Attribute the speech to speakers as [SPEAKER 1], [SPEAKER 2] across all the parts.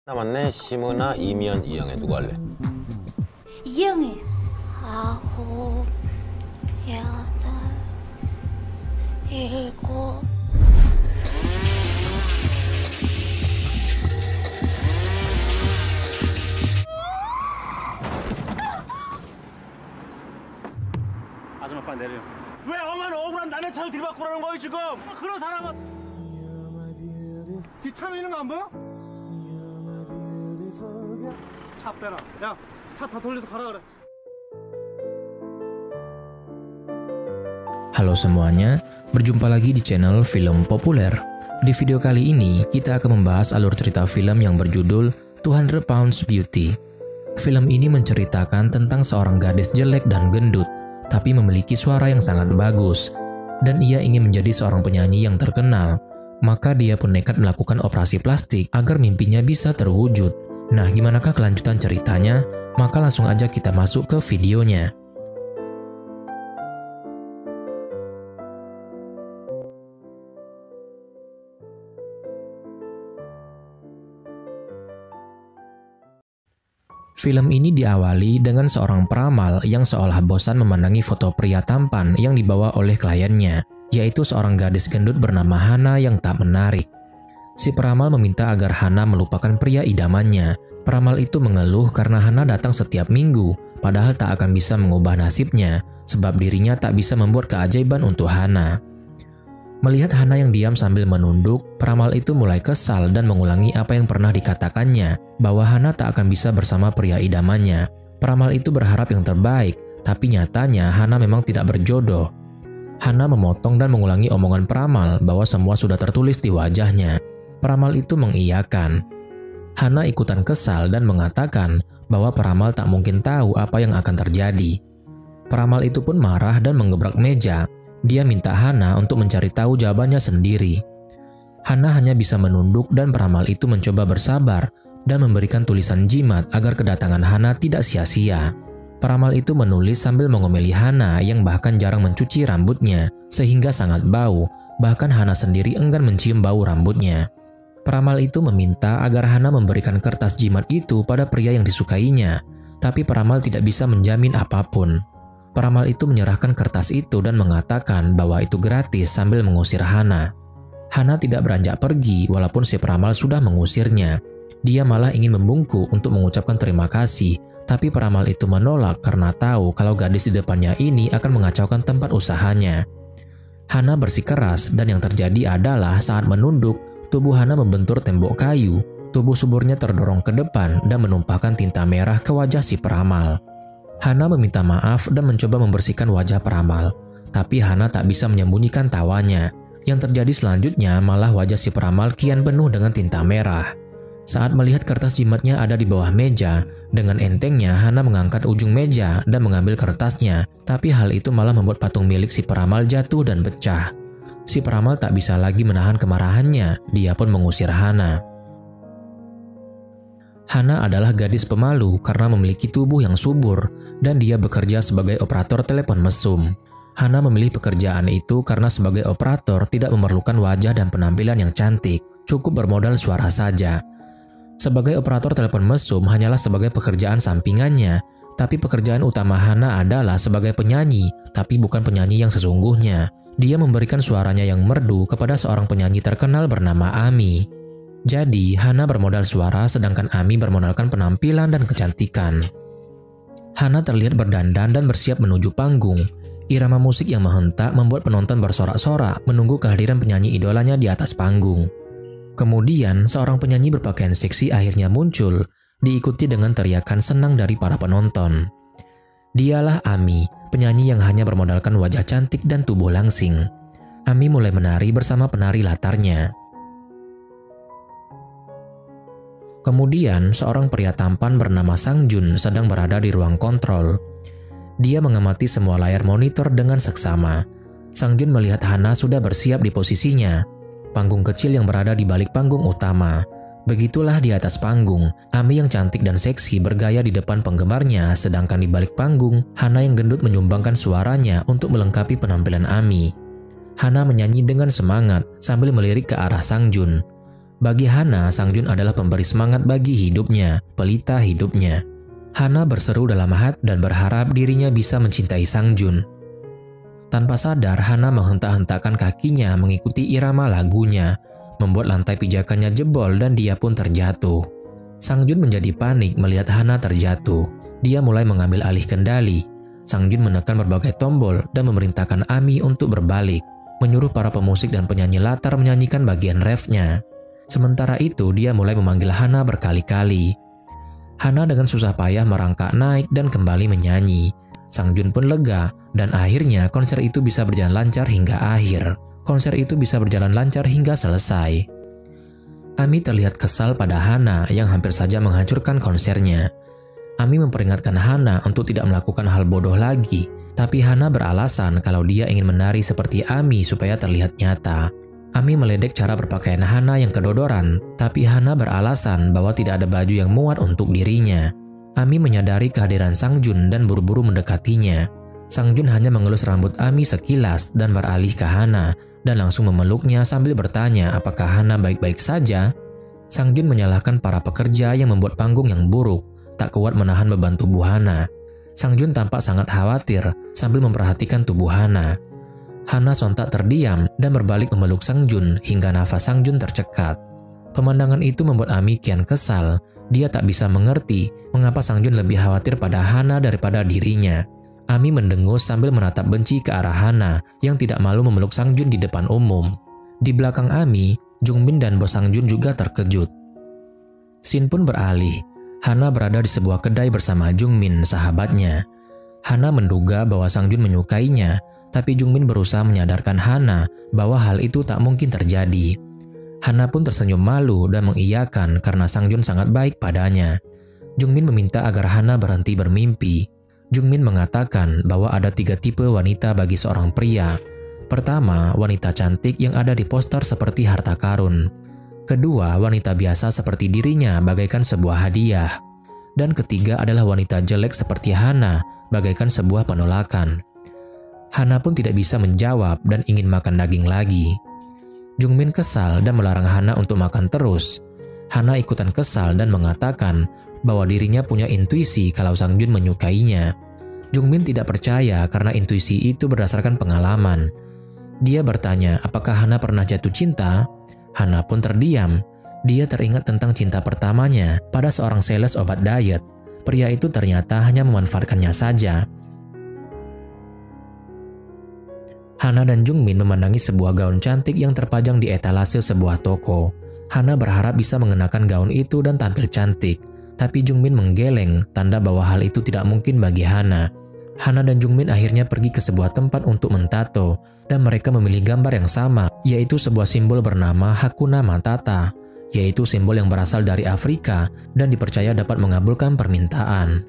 [SPEAKER 1] 남았네. 심은아, 이면, 이영애 누구 할래?
[SPEAKER 2] 이영애.
[SPEAKER 3] 아홉, 여덟, 일곱.
[SPEAKER 4] 아줌마 빨리 내려. 왜 엄마는 억울한 남의 차를 들이받고 그러는 거야 지금? 그런 사람은 뒤차에 있는 거 안 보여? 차 빼라. 야, 차 다 돌려서 가라 그래.
[SPEAKER 5] Halo semuanya, berjumpa lagi di channel Film Populer. Di video kali ini, kita akan membahas alur cerita film yang berjudul 200 Pounds Beauty. Film ini menceritakan tentang seorang gadis jelek dan gendut, tapi memiliki suara yang sangat bagus. Dan ia ingin menjadi seorang penyanyi yang terkenal. Maka dia pun nekat melakukan operasi plastik agar mimpinya bisa terwujud. Nah, gimanakah kelanjutan ceritanya? Maka langsung aja kita masuk ke videonya. Film ini diawali dengan seorang peramal yang seolah bosan memandangi foto pria tampan yang dibawa oleh kliennya, yaitu seorang gadis gendut bernama Hana yang tak menarik. Si peramal meminta agar Hana melupakan pria idamannya. Peramal itu mengeluh karena Hana datang setiap minggu, padahal tak akan bisa mengubah nasibnya, sebab dirinya tak bisa membuat keajaiban untuk Hana. Melihat Hana yang diam sambil menunduk, peramal itu mulai kesal dan mengulangi apa yang pernah dikatakannya, bahwa Hana tak akan bisa bersama pria idamannya. Peramal itu berharap yang terbaik, tapi nyatanya Hana memang tidak berjodoh. Hana memotong dan mengulangi omongan peramal bahwa semua sudah tertulis di wajahnya. Peramal itu mengiyakan. Hana ikutan kesal dan mengatakan bahwa peramal tak mungkin tahu apa yang akan terjadi. Peramal itu pun marah dan menggebrak meja. Dia minta Hana untuk mencari tahu jawabannya sendiri. Hana hanya bisa menunduk dan peramal itu mencoba bersabar dan memberikan tulisan jimat agar kedatangan Hana tidak sia-sia. Peramal itu menulis sambil mengomeli Hana yang bahkan jarang mencuci rambutnya sehingga sangat bau, bahkan Hana sendiri enggan mencium bau rambutnya. Peramal itu meminta agar Hana memberikan kertas jimat itu pada pria yang disukainya, tapi peramal tidak bisa menjamin apapun. Peramal itu menyerahkan kertas itu dan mengatakan bahwa itu gratis sambil mengusir Hana. Hana tidak beranjak pergi walaupun si peramal sudah mengusirnya. Dia malah ingin membungkuk untuk mengucapkan terima kasih, tapi peramal itu menolak karena tahu kalau gadis di depannya ini akan mengacaukan tempat usahanya. Hana bersikeras dan yang terjadi adalah saat menunduk, tubuh Hana membentur tembok kayu. Tubuh suburnya terdorong ke depan dan menumpahkan tinta merah ke wajah si peramal. Hana meminta maaf dan mencoba membersihkan wajah peramal, tapi Hana tak bisa menyembunyikan tawanya. Yang terjadi selanjutnya malah wajah si peramal kian penuh dengan tinta merah. Saat melihat kertas jimatnya ada di bawah meja, dengan entengnya Hana mengangkat ujung meja dan mengambil kertasnya, tapi hal itu malah membuat patung milik si peramal jatuh dan pecah. Si peramal tak bisa lagi menahan kemarahannya, dia pun mengusir Hana. Hana adalah gadis pemalu karena memiliki tubuh yang subur dan dia bekerja sebagai operator telepon mesum. Hana memilih pekerjaan itu karena sebagai operator tidak memerlukan wajah dan penampilan yang cantik, cukup bermodal suara saja. Sebagai operator telepon mesum hanyalah sebagai pekerjaan sampingannya, tapi pekerjaan utama Hana adalah sebagai penyanyi, tapi bukan penyanyi yang sesungguhnya. Dia memberikan suaranya yang merdu kepada seorang penyanyi terkenal bernama Ami. Jadi, Hana bermodal suara sedangkan Ami bermodalkan penampilan dan kecantikan. Hana terlihat berdandan dan bersiap menuju panggung. Irama musik yang menghentak membuat penonton bersorak-sorak menunggu kehadiran penyanyi idolanya di atas panggung. Kemudian, seorang penyanyi berpakaian seksi akhirnya muncul, diikuti dengan teriakan senang dari para penonton. Dialah Ami, penyanyi yang hanya bermodalkan wajah cantik dan tubuh langsing. Ami mulai menari bersama penari latarnya. Kemudian, seorang pria tampan bernama Sang Jun sedang berada di ruang kontrol. Dia mengamati semua layar monitor dengan seksama. Sang Jun melihat Hana sudah bersiap di posisinya, panggung kecil yang berada di balik panggung utama. Begitulah di atas panggung, Ami yang cantik dan seksi bergaya di depan penggemarnya, sedangkan di balik panggung, Hana yang gendut menyumbangkan suaranya untuk melengkapi penampilan Ami. Hana menyanyi dengan semangat sambil melirik ke arah Sang Jun. Bagi Hana, Sang Jun adalah pemberi semangat bagi hidupnya, pelita hidupnya. Hana berseru dalam hati dan berharap dirinya bisa mencintai Sang Jun. Tanpa sadar, Hana menghentak-hentakkan kakinya mengikuti irama lagunya, membuat lantai pijakannya jebol dan dia pun terjatuh. Sang Jun menjadi panik melihat Hana terjatuh. Dia mulai mengambil alih kendali. Sang Jun menekan berbagai tombol dan memerintahkan Ami untuk berbalik, menyuruh para pemusik dan penyanyi latar menyanyikan bagian refnya. Sementara itu, dia mulai memanggil Hana berkali-kali. Hana dengan susah payah merangkak naik dan kembali menyanyi. Sang Jun pun lega, dan akhirnya konser itu bisa berjalan lancar hingga akhir. Konser itu bisa berjalan lancar hingga selesai. Ami terlihat kesal pada Hana yang hampir saja menghancurkan konsernya. Ami memperingatkan Hana untuk tidak melakukan hal bodoh lagi, tapi Hana beralasan kalau dia ingin menari seperti Ami supaya terlihat nyata. Ami meledek cara berpakaian Hana yang kedodoran, tapi Hana beralasan bahwa tidak ada baju yang muat untuk dirinya. Ami menyadari kehadiran Sang Jun dan buru-buru mendekatinya. Sang Jun hanya mengelus rambut Ami sekilas dan beralih ke Hana, dan langsung memeluknya sambil bertanya apakah Hana baik-baik saja. Sang Jun menyalahkan para pekerja yang membuat panggung yang buruk, tak kuat menahan beban tubuh Hana. Sang Jun tampak sangat khawatir sambil memperhatikan tubuh Hana. Hana sontak terdiam dan berbalik memeluk Sang Jun hingga nafas Sang Jun tercekat. Pemandangan itu membuat Ami kian kesal. Dia tak bisa mengerti mengapa Sang Jun lebih khawatir pada Hana daripada dirinya. Ami mendengus sambil menatap benci ke arah Hana yang tidak malu memeluk Sang Jun di depan umum. Di belakang Ami, Jungmin dan bos Sang Jun juga terkejut. Scene pun beralih. Hana berada di sebuah kedai bersama Jungmin, sahabatnya. Hana menduga bahwa Sang Jun menyukainya, tapi Jungmin berusaha menyadarkan Hana bahwa hal itu tak mungkin terjadi. Hana pun tersenyum malu dan mengiyakan karena Sang Jun sangat baik padanya. Jungmin meminta agar Hana berhenti bermimpi. Jungmin mengatakan bahwa ada 3 tipe wanita bagi seorang pria. Pertama, wanita cantik yang ada di poster seperti harta karun. Kedua, wanita biasa seperti dirinya bagaikan sebuah hadiah. Dan ketiga adalah wanita jelek seperti Hana bagaikan sebuah penolakan. Hana pun tidak bisa menjawab dan ingin makan daging lagi. Jungmin kesal dan melarang Hana untuk makan terus. Hana ikutan kesal dan mengatakan bahwa dirinya punya intuisi kalau Sang Jun menyukainya. Jungmin tidak percaya karena intuisi itu berdasarkan pengalaman. Dia bertanya apakah Hana pernah jatuh cinta. Hana pun terdiam. Dia teringat tentang cinta pertamanya pada seorang sales obat diet. Pria itu ternyata hanya memanfaatkannya saja. Hana dan Jungmin memandangi sebuah gaun cantik yang terpajang di etalase sebuah toko. Hana berharap bisa mengenakan gaun itu dan tampil cantik, tapi Jungmin menggeleng, tanda bahwa hal itu tidak mungkin bagi Hana. Hana dan Jungmin akhirnya pergi ke sebuah tempat untuk mentato, dan mereka memilih gambar yang sama, yaitu sebuah simbol bernama Hakuna Matata, yaitu simbol yang berasal dari Afrika dan dipercaya dapat mengabulkan permintaan.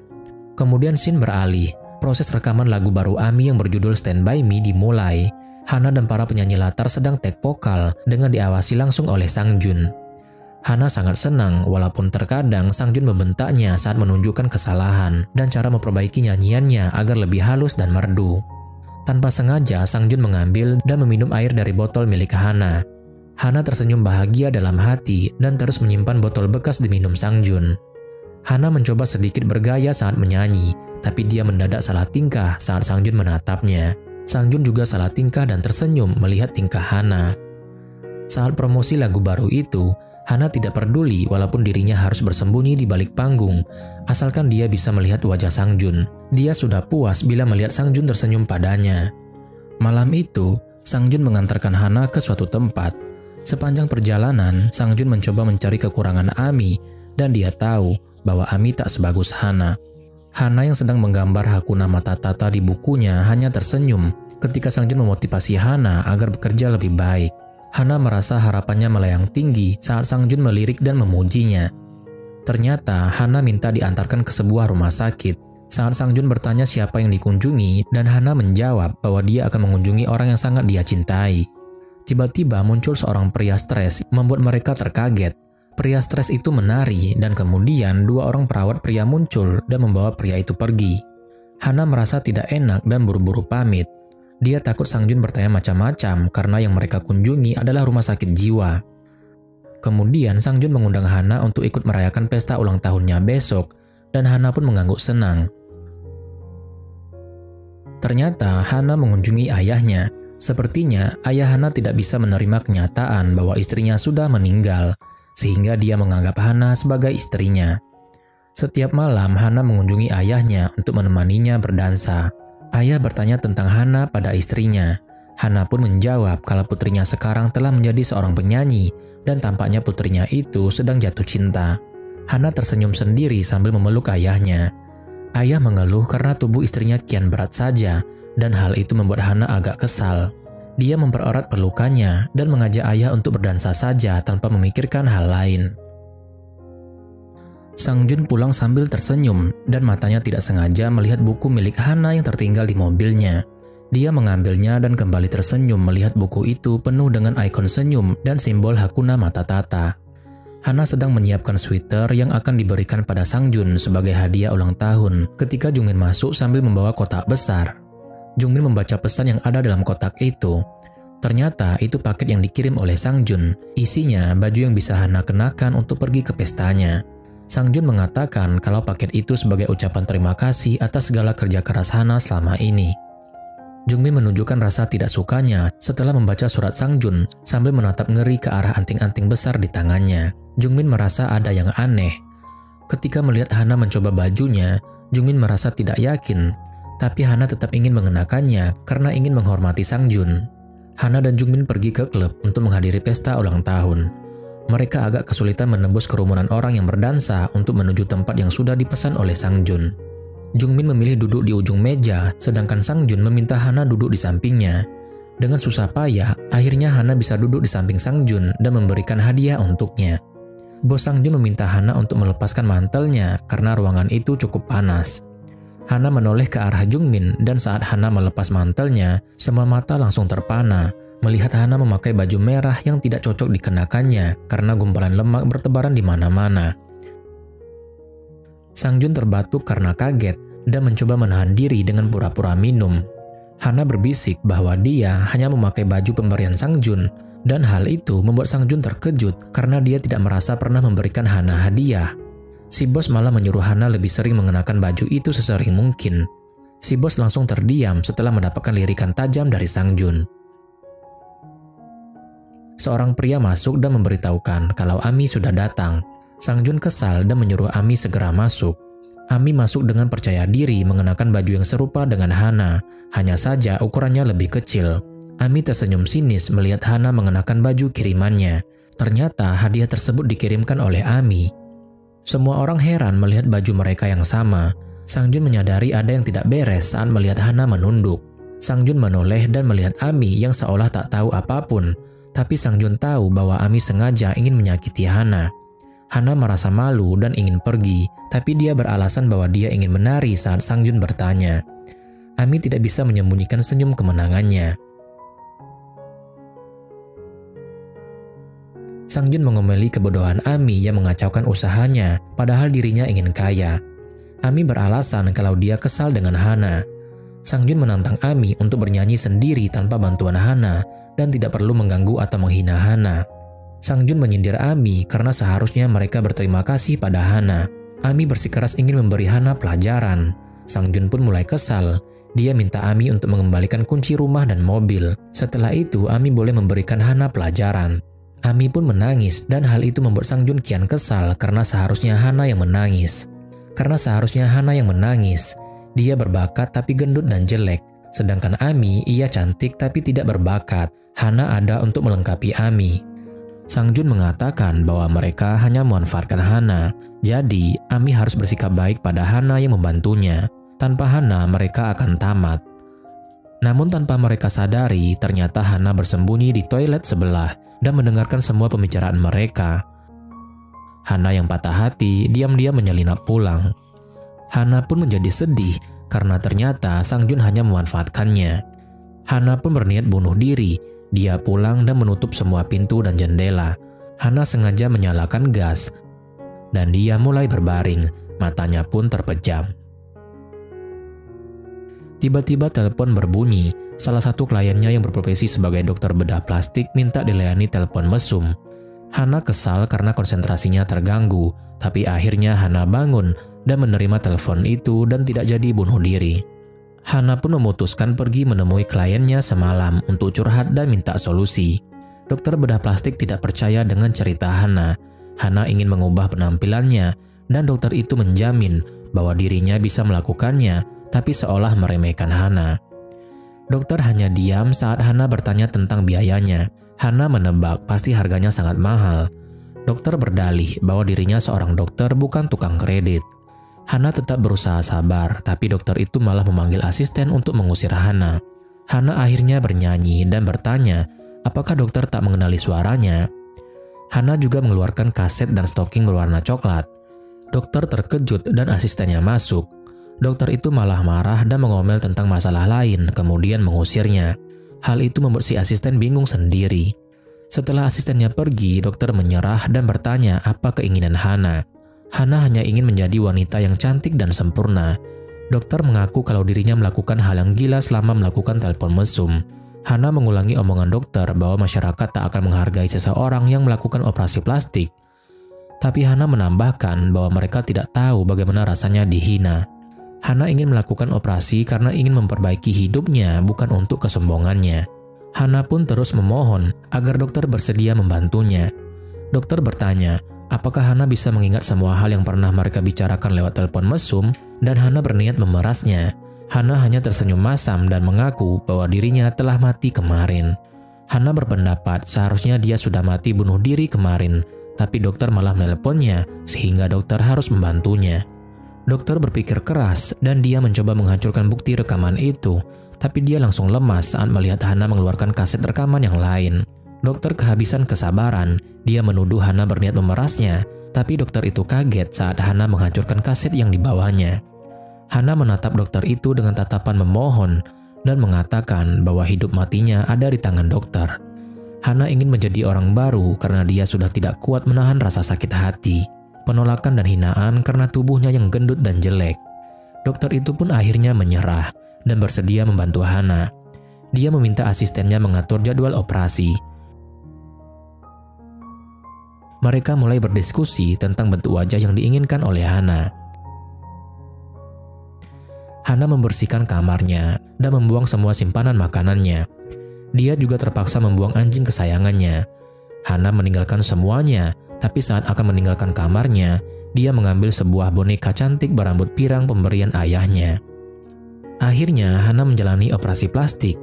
[SPEAKER 5] Kemudian scene beralih. Proses rekaman lagu baru Ami yang berjudul Stand By Me dimulai. Hana dan para penyanyi latar sedang take vokal dengan diawasi langsung oleh Sang Jun. Hana sangat senang walaupun terkadang Sang Jun membentaknya saat menunjukkan kesalahan dan cara memperbaiki nyanyiannya agar lebih halus dan merdu. Tanpa sengaja Sang Jun mengambil dan meminum air dari botol milik Hana. Hana tersenyum bahagia dalam hati dan terus menyimpan botol bekas diminum Sang Jun. Hana mencoba sedikit bergaya saat menyanyi, tapi dia mendadak salah tingkah saat Sang Jun menatapnya. Sang Jun juga salah tingkah dan tersenyum melihat tingkah Hana. Saat promosi lagu baru itu, Hana tidak peduli walaupun dirinya harus bersembunyi di balik panggung, asalkan dia bisa melihat wajah Sang Jun. Dia sudah puas bila melihat Sang Jun tersenyum padanya. Malam itu, Sang Jun mengantarkan Hana ke suatu tempat. Sepanjang perjalanan, Sang Jun mencoba mencari kekurangan Ami, dan dia tahu bahwa Ami tak sebagus Hana. Hana yang sedang menggambar Hakuna Matata di bukunya hanya tersenyum ketika Sang Jun memotivasi Hana agar bekerja lebih baik. Hana merasa harapannya melayang tinggi saat Sang Jun melirik dan memujinya. Ternyata Hana minta diantarkan ke sebuah rumah sakit. Saat Sang Jun bertanya siapa yang dikunjungi dan Hana menjawab bahwa dia akan mengunjungi orang yang sangat dia cintai. Tiba-tiba muncul seorang pria stres membuat mereka terkaget. Pria stres itu menari dan kemudian 2 orang perawat pria muncul dan membawa pria itu pergi. Hana merasa tidak enak dan buru-buru pamit. Dia takut Sang Jun bertanya macam-macam karena yang mereka kunjungi adalah rumah sakit jiwa. Kemudian Sang Jun mengundang Hana untuk ikut merayakan pesta ulang tahunnya besok, dan Hana pun mengangguk senang. Ternyata Hana mengunjungi ayahnya. Sepertinya ayah Hana tidak bisa menerima kenyataan bahwa istrinya sudah meninggal, sehingga dia menganggap Hana sebagai istrinya. Setiap malam Hana mengunjungi ayahnya untuk menemaninya berdansa. Ayah bertanya tentang Hana pada istrinya. Hana pun menjawab kalau putrinya sekarang telah menjadi seorang penyanyi dan tampaknya putrinya itu sedang jatuh cinta. Hana tersenyum sendiri sambil memeluk ayahnya. Ayah mengeluh karena tubuh istrinya kian berat saja, dan hal itu membuat Hana agak kesal. Dia mempererat pelukannya dan mengajak ayah untuk berdansa saja tanpa memikirkan hal lain. Sang Jun pulang sambil tersenyum dan matanya tidak sengaja melihat buku milik Hana yang tertinggal di mobilnya. Dia mengambilnya dan kembali tersenyum melihat buku itu penuh dengan ikon senyum dan simbol Hakuna Matata. Hana sedang menyiapkan sweater yang akan diberikan pada Sang Jun sebagai hadiah ulang tahun ketika Jungmin masuk sambil membawa kotak besar. Jungmin membaca pesan yang ada dalam kotak itu. Ternyata itu paket yang dikirim oleh Sang Jun. Isinya baju yang bisa Hana kenakan untuk pergi ke pestanya. Sang Jun mengatakan kalau paket itu sebagai ucapan terima kasih atas segala kerja keras Hana selama ini. Jungmin menunjukkan rasa tidak sukanya setelah membaca surat Sang Jun sambil menatap ngeri ke arah anting-anting besar di tangannya. Jungmin merasa ada yang aneh. Ketika melihat Hana mencoba bajunya, Jungmin merasa tidak yakin, tapi Hana tetap ingin mengenakannya karena ingin menghormati Sang Jun. Hana dan Jungmin pergi ke klub untuk menghadiri pesta ulang tahun. Mereka agak kesulitan menembus kerumunan orang yang berdansa untuk menuju tempat yang sudah dipesan oleh Sang Jun. Jungmin memilih duduk di ujung meja, sedangkan Sang Jun meminta Hana duduk di sampingnya. Dengan susah payah, akhirnya Hana bisa duduk di samping Sang Jun dan memberikan hadiah untuknya. Bos Sang Jun meminta Hana untuk melepaskan mantelnya karena ruangan itu cukup panas. Hana menoleh ke arah Jungmin dan saat Hana melepas mantelnya, semua mata langsung terpana melihat Hana memakai baju merah yang tidak cocok dikenakannya karena gumpalan lemak bertebaran di mana-mana. Sang Jun terbatuk karena kaget dan mencoba menahan diri dengan pura-pura minum. Hana berbisik bahwa dia hanya memakai baju pemberian Sang Jun, dan hal itu membuat Sang Jun terkejut karena dia tidak merasa pernah memberikan Hana hadiah. Si bos malah menyuruh Hana lebih sering mengenakan baju itu sesering mungkin. Si bos langsung terdiam setelah mendapatkan lirikan tajam dari Sang Jun. Seorang pria masuk dan memberitahukan kalau Ami sudah datang. Sang Jun kesal dan menyuruh Ami segera masuk. Ami masuk dengan percaya diri mengenakan baju yang serupa dengan Hana, hanya saja ukurannya lebih kecil. Ami tersenyum sinis melihat Hana mengenakan baju kirimannya. Ternyata hadiah tersebut dikirimkan oleh Ami. Semua orang heran melihat baju mereka yang sama. Sang Jun menyadari ada yang tidak beres saat melihat Hana menunduk. Sang Jun menoleh dan melihat Ami yang seolah tak tahu apapun. Tapi Sang Jun tahu bahwa Ami sengaja ingin menyakiti Hana. Hana merasa malu dan ingin pergi, tapi dia beralasan bahwa dia ingin menari saat Sang Jun bertanya. Ami tidak bisa menyembunyikan senyum kemenangannya. Sang Jun mengomeli kebodohan Ami yang mengacaukan usahanya, padahal dirinya ingin kaya. Ami beralasan kalau dia kesal dengan Hana. Sang Jun menantang Ami untuk bernyanyi sendiri tanpa bantuan Hana dan tidak perlu mengganggu atau menghina Hana. Sang Jun menyindir Ami karena seharusnya mereka berterima kasih pada Hana. Ami bersikeras ingin memberi Hana pelajaran. Sang Jun pun mulai kesal. Dia minta Ami untuk mengembalikan kunci rumah dan mobil. Setelah itu, Ami boleh memberikan Hana pelajaran. Ami pun menangis dan hal itu membuat Sang Jun kian kesal karena seharusnya Hana yang menangis. Dia berbakat tapi gendut dan jelek. Sedangkan Ami, ia cantik tapi tidak berbakat. Hana ada untuk melengkapi Ami. Sang Jun mengatakan bahwa mereka hanya memanfaatkan Hana. Jadi, Ami harus bersikap baik pada Hana yang membantunya. Tanpa Hana, mereka akan tamat. Namun tanpa mereka sadari, ternyata Hana bersembunyi di toilet sebelah dan mendengarkan semua pembicaraan mereka. Hana yang patah hati diam-diam menyelinap pulang. Hana pun menjadi sedih karena ternyata Sang Jun hanya memanfaatkannya. Hana pun berniat bunuh diri. Dia pulang dan menutup semua pintu dan jendela. Hana sengaja menyalakan gas dan dia mulai berbaring. Matanya pun terpejam. Tiba-tiba telepon berbunyi. Salah satu kliennya yang berprofesi sebagai dokter bedah plastik minta dilayani telepon mesum. Hana kesal karena konsentrasinya terganggu, tapi akhirnya Hana bangun dan menerima telepon itu dan tidak jadi bunuh diri. Hana pun memutuskan pergi menemui kliennya semalam untuk curhat dan minta solusi. Dokter bedah plastik tidak percaya dengan cerita Hana. Hana ingin mengubah penampilannya dan dokter itu menjamin bahwa dirinya bisa melakukannya, tapi seolah meremehkan Hana. Dokter hanya diam saat Hana bertanya tentang biayanya. Hana menebak pasti harganya sangat mahal. Dokter berdalih bahwa dirinya seorang dokter bukan tukang kredit. Hana tetap berusaha sabar, tapi dokter itu malah memanggil asisten untuk mengusir Hana. Hana akhirnya bernyanyi dan bertanya, apakah dokter tak mengenali suaranya? Hana juga mengeluarkan kaset dan stocking berwarna coklat. Dokter terkejut dan asistennya masuk. Dokter itu malah marah dan mengomel tentang masalah lain, kemudian mengusirnya. Hal itu membuat si asisten bingung sendiri. Setelah asistennya pergi, dokter menyerah dan bertanya apa keinginan Hana. Hana hanya ingin menjadi wanita yang cantik dan sempurna. Dokter mengaku kalau dirinya melakukan hal yang gila selama melakukan telepon mesum. Hana mengulangi omongan dokter bahwa masyarakat tak akan menghargai seseorang yang melakukan operasi plastik. Tapi Hana menambahkan bahwa mereka tidak tahu bagaimana rasanya dihina. Hana ingin melakukan operasi karena ingin memperbaiki hidupnya, bukan untuk kesombongannya. Hana pun terus memohon agar dokter bersedia membantunya. Dokter bertanya, apakah Hana bisa mengingat semua hal yang pernah mereka bicarakan lewat telepon mesum, dan Hana berniat memerasnya. Hana hanya tersenyum masam dan mengaku bahwa dirinya telah mati kemarin. Hana berpendapat seharusnya dia sudah mati bunuh diri kemarin, tapi dokter malah menelponnya sehingga dokter harus membantunya. Dokter berpikir keras dan dia mencoba menghancurkan bukti rekaman itu, tapi dia langsung lemas saat melihat Hana mengeluarkan kaset rekaman yang lain. Dokter kehabisan kesabaran, dia menuduh Hana berniat memerasnya, tapi dokter itu kaget saat Hana menghancurkan kaset yang dibawanya. Hana menatap dokter itu dengan tatapan memohon dan mengatakan bahwa hidup matinya ada di tangan dokter. Hana ingin menjadi orang baru karena dia sudah tidak kuat menahan rasa sakit hati, penolakan dan hinaan karena tubuhnya yang gendut dan jelek. Dokter itu pun akhirnya menyerah dan bersedia membantu Hana. Dia meminta asistennya mengatur jadwal operasi. Mereka mulai berdiskusi tentang bentuk wajah yang diinginkan oleh Hana. Hana membersihkan kamarnya dan membuang semua simpanan makanannya. Dia juga terpaksa membuang anjing kesayangannya. Hana meninggalkan semuanya, tapi saat akan meninggalkan kamarnya, dia mengambil sebuah boneka cantik berambut pirang pemberian ayahnya. Akhirnya, Hana menjalani operasi plastik.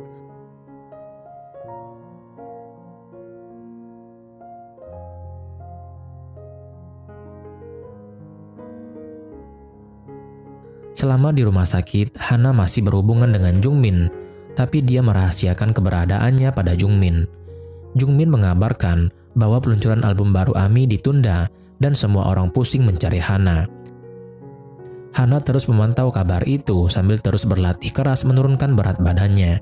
[SPEAKER 5] Selama di rumah sakit, Hana masih berhubungan dengan Jungmin, tapi dia merahasiakan keberadaannya pada Jungmin. Jungmin mengabarkan bahwa peluncuran album baru AMI ditunda dan semua orang pusing mencari Hana. Hana terus memantau kabar itu sambil terus berlatih keras menurunkan berat badannya.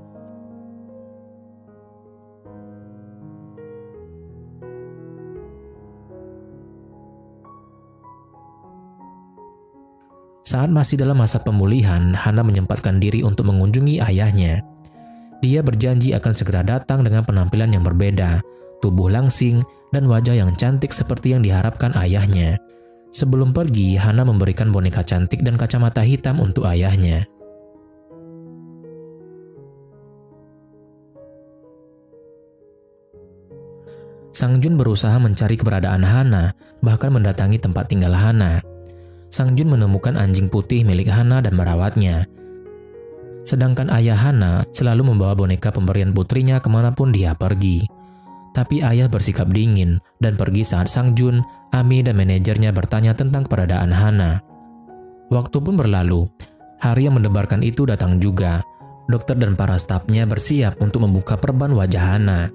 [SPEAKER 5] Saat masih dalam masa pemulihan, Hana menyempatkan diri untuk mengunjungi ayahnya. Dia berjanji akan segera datang dengan penampilan yang berbeda, tubuh langsing, dan wajah yang cantik seperti yang diharapkan ayahnya. Sebelum pergi, Hana memberikan boneka cantik dan kacamata hitam untuk ayahnya. Sang Jun berusaha mencari keberadaan Hana, bahkan mendatangi tempat tinggal Hana. Sang Jun menemukan anjing putih milik Hana dan merawatnya. Sedangkan ayah Hana selalu membawa boneka pemberian putrinya kemanapun dia pergi. Tapi ayah bersikap dingin dan pergi saat Sang Jun, Ami, dan manajernya bertanya tentang keberadaan Hana. Waktu pun berlalu. Hari yang mendebarkan itu datang juga. Dokter dan para stafnya bersiap untuk membuka perban wajah Hana.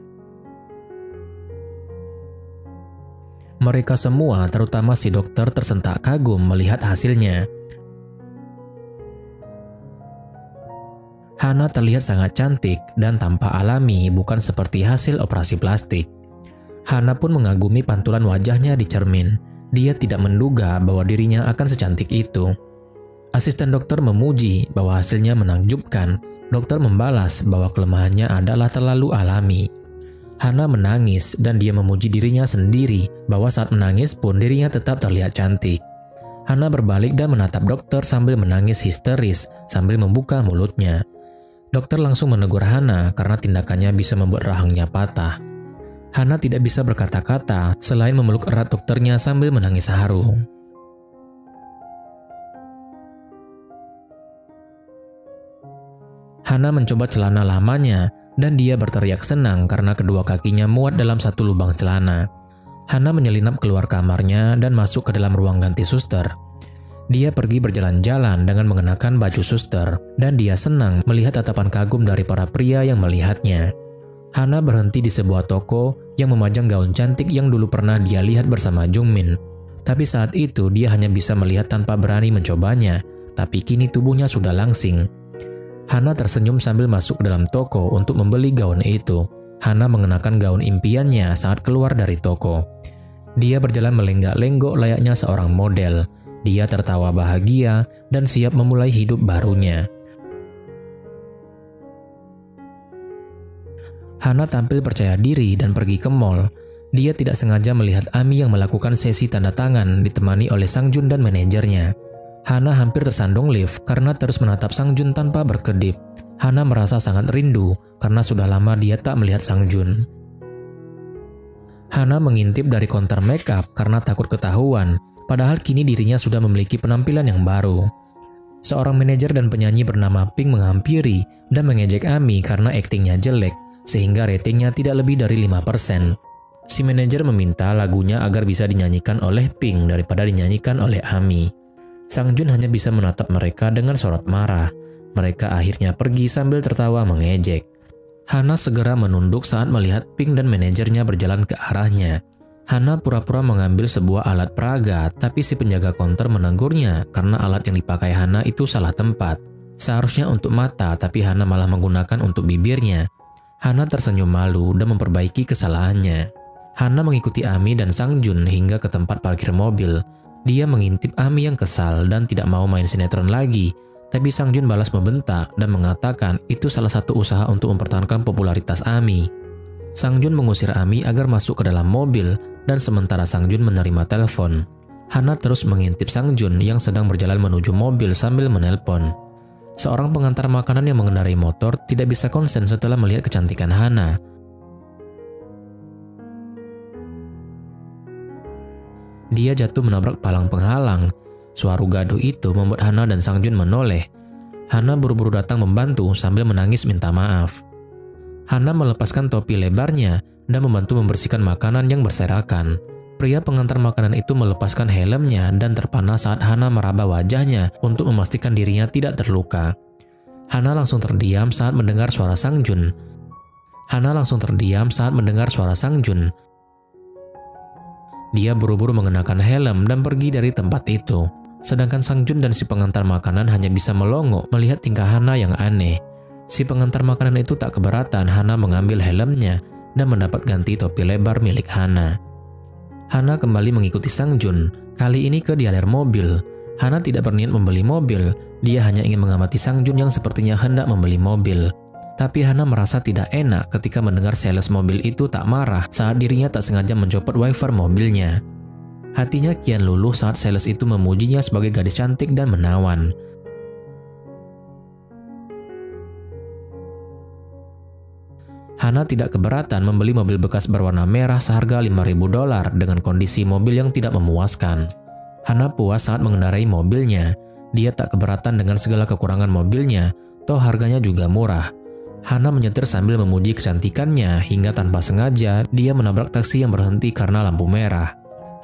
[SPEAKER 5] Mereka semua, terutama si dokter, tersentak kagum melihat hasilnya. Hana terlihat sangat cantik dan tampak alami, bukan seperti hasil operasi plastik. Hana pun mengagumi pantulan wajahnya di cermin. Dia tidak menduga bahwa dirinya akan secantik itu. Asisten dokter memuji bahwa hasilnya menakjubkan. Dokter membalas bahwa kelemahannya adalah terlalu alami. Hana menangis dan dia memuji dirinya sendiri bahwa saat menangis pun dirinya tetap terlihat cantik. Hana berbalik dan menatap dokter sambil menangis histeris sambil membuka mulutnya. Dokter langsung menegur Hana karena tindakannya bisa membuat rahangnya patah. Hana tidak bisa berkata-kata selain memeluk erat dokternya sambil menangis haru. Hana mencoba celana lamanya dan dia berteriak senang karena kedua kakinya muat dalam satu lubang celana. Hana menyelinap keluar kamarnya dan masuk ke dalam ruang ganti suster. Dia pergi berjalan-jalan dengan mengenakan baju suster dan dia senang melihat tatapan kagum dari para pria yang melihatnya. Hana berhenti di sebuah toko yang memajang gaun cantik yang dulu pernah dia lihat bersama Jungmin. Tapi saat itu dia hanya bisa melihat tanpa berani mencobanya, tapi kini tubuhnya sudah langsing. Hana tersenyum sambil masuk ke dalam toko untuk membeli gaun itu. Hana mengenakan gaun impiannya saat keluar dari toko. Dia berjalan melenggak-lenggok layaknya seorang model. Dia tertawa bahagia dan siap memulai hidup barunya. Hana tampil percaya diri dan pergi ke mall. Dia tidak sengaja melihat Ami yang melakukan sesi tanda tangan ditemani oleh Sang Jun dan manajernya. Hana hampir tersandung lift karena terus menatap Sang Jun tanpa berkedip. Hana merasa sangat rindu karena sudah lama dia tak melihat Sang Jun. Hana mengintip dari konter makeup karena takut ketahuan, padahal kini dirinya sudah memiliki penampilan yang baru. Seorang manajer dan penyanyi bernama Pink menghampiri dan mengejek Ami karena aktingnya jelek, sehingga ratingnya tidak lebih dari 5%. Si manajer meminta lagunya agar bisa dinyanyikan oleh Pink daripada dinyanyikan oleh Ami. Sang Jun hanya bisa menatap mereka dengan sorot marah. Mereka akhirnya pergi sambil tertawa mengejek. Hana segera menunduk saat melihat Pink dan manajernya berjalan ke arahnya. Hana pura-pura mengambil sebuah alat peraga, tapi si penjaga konter menegurnya karena alat yang dipakai Hana itu salah tempat. Seharusnya untuk mata, tapi Hana malah menggunakan untuk bibirnya. Hana tersenyum malu dan memperbaiki kesalahannya. Hana mengikuti Ami dan Sang Jun hingga ke tempat parkir mobil. Dia mengintip Ami yang kesal dan tidak mau main sinetron lagi, tapi Sang Jun balas membentak dan mengatakan itu salah satu usaha untuk mempertahankan popularitas Ami. Sang Jun mengusir Ami agar masuk ke dalam mobil dan sementara Sang Jun menerima telepon. Hana terus mengintip Sang Jun yang sedang berjalan menuju mobil sambil menelpon. Seorang pengantar makanan yang mengendarai motor tidak bisa konsen setelah melihat kecantikan Hana. Dia jatuh menabrak palang penghalang. Suara gaduh itu membuat Hana dan Sang Jun menoleh. Hana buru-buru datang membantu sambil menangis minta maaf. Hana melepaskan topi lebarnya dan membantu membersihkan makanan yang berserakan. Pria pengantar makanan itu melepaskan helmnya dan terpana saat Hana meraba wajahnya untuk memastikan dirinya tidak terluka. Hana langsung terdiam saat mendengar suara Sang Jun. Dia buru-buru mengenakan helm dan pergi dari tempat itu. Sedangkan Sang Jun dan si pengantar makanan hanya bisa melongo melihat tingkah Hana yang aneh. Si pengantar makanan itu tak keberatan Hana mengambil helmnya dan mendapat ganti topi lebar milik Hana. Hana kembali mengikuti Sang Jun, kali ini ke dialer mobil. Hana tidak berniat membeli mobil, dia hanya ingin mengamati Sang Jun yang sepertinya hendak membeli mobil. Tapi Hana merasa tidak enak ketika mendengar sales mobil itu tak marah saat dirinya tak sengaja mencopot wiper mobilnya. Hatinya kian luluh saat sales itu memujinya sebagai gadis cantik dan menawan. Hana tidak keberatan membeli mobil bekas berwarna merah seharga $5.000 dengan kondisi mobil yang tidak memuaskan. Hana puas saat mengendarai mobilnya. Dia tak keberatan dengan segala kekurangan mobilnya, toh harganya juga murah. Hana menyetir sambil memuji kecantikannya hingga tanpa sengaja dia menabrak taksi yang berhenti karena lampu merah.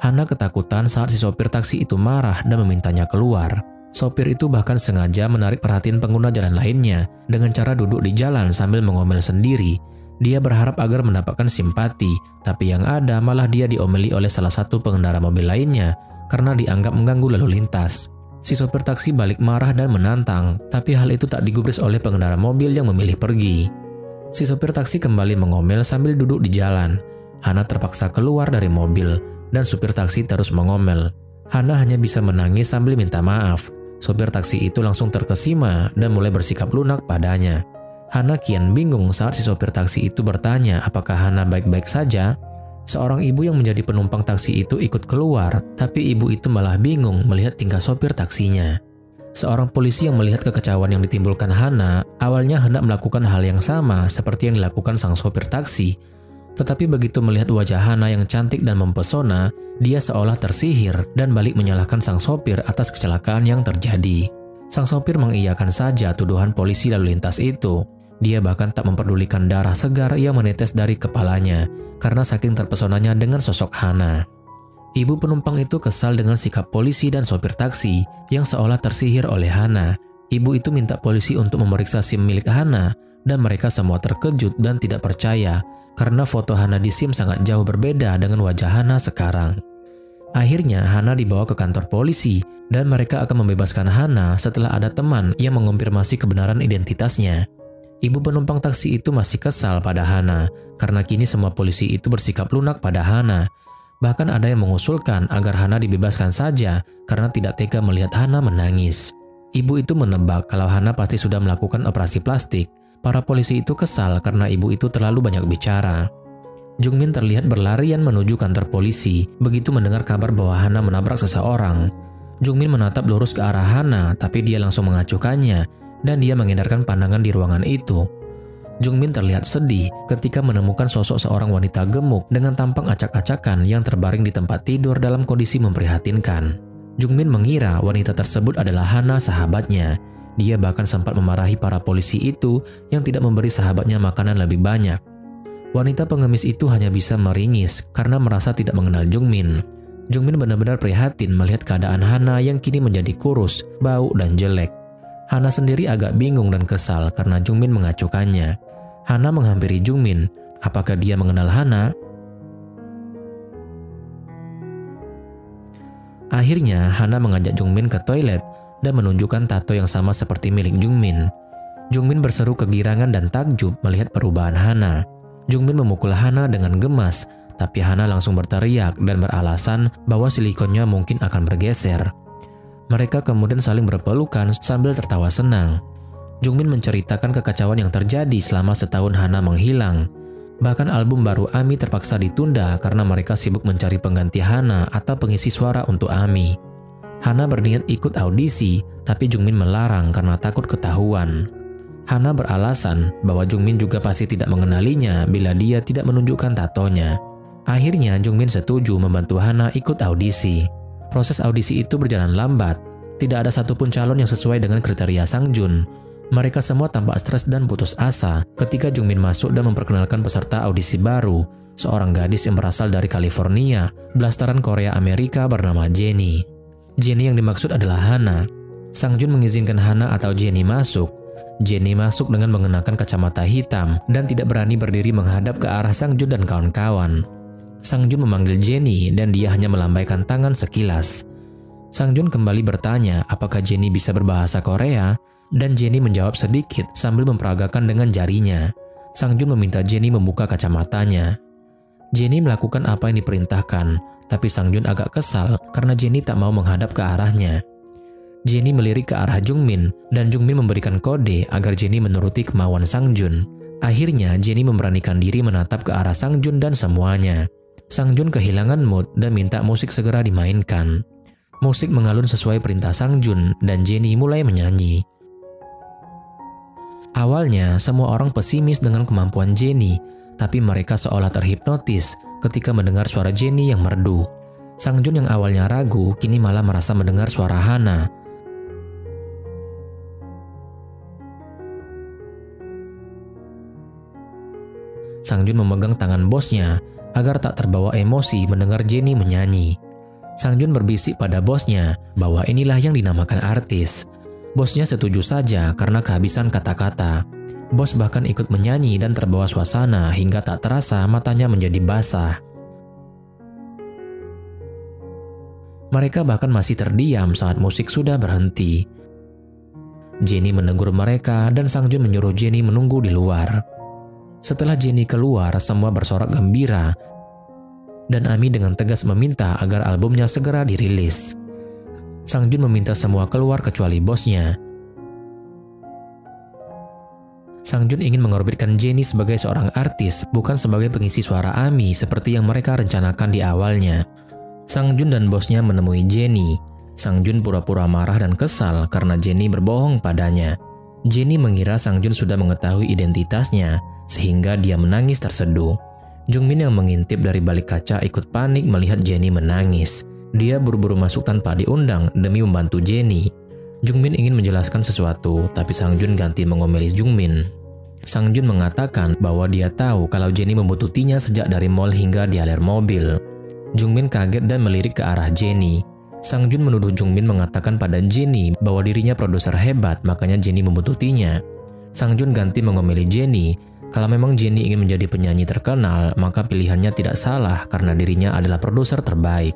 [SPEAKER 5] Hana ketakutan saat si sopir taksi itu marah dan memintanya keluar. Sopir itu bahkan sengaja menarik perhatian pengguna jalan lainnya dengan cara duduk di jalan sambil mengomel sendiri. Dia berharap agar mendapatkan simpati, tapi yang ada malah dia diomeli oleh salah satu pengendara mobil lainnya karena dianggap mengganggu lalu lintas. Si sopir taksi balik marah dan menantang, tapi hal itu tak digubris oleh pengendara mobil yang memilih pergi. Si sopir taksi kembali mengomel sambil duduk di jalan. Hana terpaksa keluar dari mobil, dan supir taksi terus mengomel. Hana hanya bisa menangis sambil minta maaf. Sopir taksi itu langsung terkesima dan mulai bersikap lunak padanya. Hana kian bingung saat si sopir taksi itu bertanya apakah Hana baik-baik saja. Seorang ibu yang menjadi penumpang taksi itu ikut keluar, tapi ibu itu malah bingung melihat tingkah sopir taksinya. Seorang polisi yang melihat kekecauan yang ditimbulkan Hana, awalnya hendak melakukan hal yang sama seperti yang dilakukan sang sopir taksi. Tetapi begitu melihat wajah Hana yang cantik dan mempesona, dia seolah tersihir dan balik menyalahkan sang sopir atas kecelakaan yang terjadi. Sang sopir mengiyakan saja tuduhan polisi lalu lintas itu. Dia bahkan tak memperdulikan darah segar yang menetes dari kepalanya karena saking terpesonanya dengan sosok Hana. Ibu penumpang itu kesal dengan sikap polisi dan sopir taksi yang seolah tersihir oleh Hana. Ibu itu minta polisi untuk memeriksa SIM milik Hana dan mereka semua terkejut dan tidak percaya karena foto Hana di SIM sangat jauh berbeda dengan wajah Hana sekarang. Akhirnya Hana dibawa ke kantor polisi dan mereka akan membebaskan Hana setelah ada teman yang mengonfirmasi kebenaran identitasnya. Ibu penumpang taksi itu masih kesal pada Hana karena kini semua polisi itu bersikap lunak pada Hana. Bahkan ada yang mengusulkan agar Hana dibebaskan saja karena tidak tega melihat Hana menangis. Ibu itu menebak kalau Hana pasti sudah melakukan operasi plastik. Para polisi itu kesal karena ibu itu terlalu banyak bicara. Jungmin terlihat berlarian menuju kantor polisi begitu mendengar kabar bahwa Hana menabrak seseorang. Jungmin menatap lurus ke arah Hana, tapi dia langsung mengacuhkannya dan dia menghindarkan pandangan di ruangan itu. Jungmin terlihat sedih ketika menemukan sosok seorang wanita gemuk dengan tampang acak-acakan yang terbaring di tempat tidur dalam kondisi memprihatinkan. Jungmin mengira wanita tersebut adalah Hana, sahabatnya. Dia bahkan sempat memarahi para polisi itu yang tidak memberi sahabatnya makanan lebih banyak. Wanita pengemis itu hanya bisa meringis karena merasa tidak mengenal Jungmin. Jungmin benar-benar prihatin melihat keadaan Hana yang kini menjadi kurus, bau, dan jelek. Hana sendiri agak bingung dan kesal karena Jungmin mengacuhkannya. Hana menghampiri Jungmin. Apakah dia mengenal Hana? Akhirnya Hana mengajak Jungmin ke toilet dan menunjukkan tato yang sama seperti milik Jungmin. Jungmin berseru kegirangan dan takjub melihat perubahan Hana. Jungmin memukul Hana dengan gemas, tapi Hana langsung berteriak dan beralasan bahwa silikonnya mungkin akan bergeser. Mereka kemudian saling berpelukan sambil tertawa senang. Jungmin menceritakan kekacauan yang terjadi selama setahun Hana menghilang. Bahkan album baru AMI terpaksa ditunda karena mereka sibuk mencari pengganti Hana atau pengisi suara untuk AMI. Hana berniat ikut audisi, tapi Jungmin melarang karena takut ketahuan. Hana beralasan bahwa Jungmin juga pasti tidak mengenalinya bila dia tidak menunjukkan tatonya. Akhirnya Jungmin setuju membantu Hana ikut audisi. Proses audisi itu berjalan lambat. Tidak ada satupun calon yang sesuai dengan kriteria Sang Jun. Mereka semua tampak stres dan putus asa ketika Jungmin masuk dan memperkenalkan peserta audisi baru, seorang gadis yang berasal dari California, blasteran Korea Amerika bernama Jenny. Jenny yang dimaksud adalah Hana. Sang Jun mengizinkan Hana atau Jenny masuk. Jenny masuk dengan mengenakan kacamata hitam dan tidak berani berdiri menghadap ke arah Sang Jun dan kawan-kawan. Sang Jun memanggil Jenny dan dia hanya melambaikan tangan sekilas. Sang Jun kembali bertanya apakah Jenny bisa berbahasa Korea, dan Jenny menjawab sedikit sambil memperagakan dengan jarinya. Sang Jun meminta Jenny membuka kacamatanya. Jenny melakukan apa yang diperintahkan, tapi Sang Jun agak kesal karena Jenny tak mau menghadap ke arahnya. Jenny melirik ke arah Jungmin, dan Jungmin memberikan kode agar Jenny menuruti kemauan Sang Jun. Akhirnya Jenny memberanikan diri menatap ke arah Sang Jun dan semuanya. Sang Jun kehilangan mood dan minta musik segera dimainkan. Musik mengalun sesuai perintah Sang Jun dan Jenny mulai menyanyi. Awalnya semua orang pesimis dengan kemampuan Jenny, tapi mereka seolah terhipnotis ketika mendengar suara Jenny yang merdu. Sang Jun yang awalnya ragu kini malah merasa mendengar suara Hana. Sang Jun memegang tangan bosnya agar tak terbawa emosi mendengar Jenny menyanyi. Sang Jun berbisik pada bosnya bahwa inilah yang dinamakan artis. Bosnya setuju saja karena kehabisan kata-kata. Bos bahkan ikut menyanyi dan terbawa suasana hingga tak terasa matanya menjadi basah. Mereka bahkan masih terdiam saat musik sudah berhenti. Jenny menegur mereka dan Sang Jun menyuruh Jenny menunggu di luar. Setelah Jenny keluar, semua bersorak gembira dan AMI dengan tegas meminta agar albumnya segera dirilis. Sang Jun meminta semua keluar kecuali bosnya. Sang Jun ingin mengorbitkan Jennie sebagai seorang artis, bukan sebagai pengisi suara AMI seperti yang mereka rencanakan di awalnya. Sang Jun dan bosnya menemui Jennie. Sang Jun pura-pura marah dan kesal karena Jennie berbohong padanya. Jennie mengira Sang Jun sudah mengetahui identitasnya, sehingga dia menangis terseduh. Jungmin yang mengintip dari balik kaca ikut panik melihat Jennie menangis. Dia buru-buru masuk tanpa diundang demi membantu Jennie. Jungmin ingin menjelaskan sesuatu, tapi Sang Jun ganti mengomeli Jungmin. Sang Jun mengatakan bahwa dia tahu kalau Jennie membuntutinya sejak dari mall hingga di aler mobil. Jungmin kaget dan melirik ke arah Jennie. Sang Jun menuduh Jungmin mengatakan pada Jennie bahwa dirinya produser hebat, makanya Jennie membuntutinya. Sang Jun ganti mengomeli Jennie, kalau memang Jennie ingin menjadi penyanyi terkenal, maka pilihannya tidak salah karena dirinya adalah produser terbaik.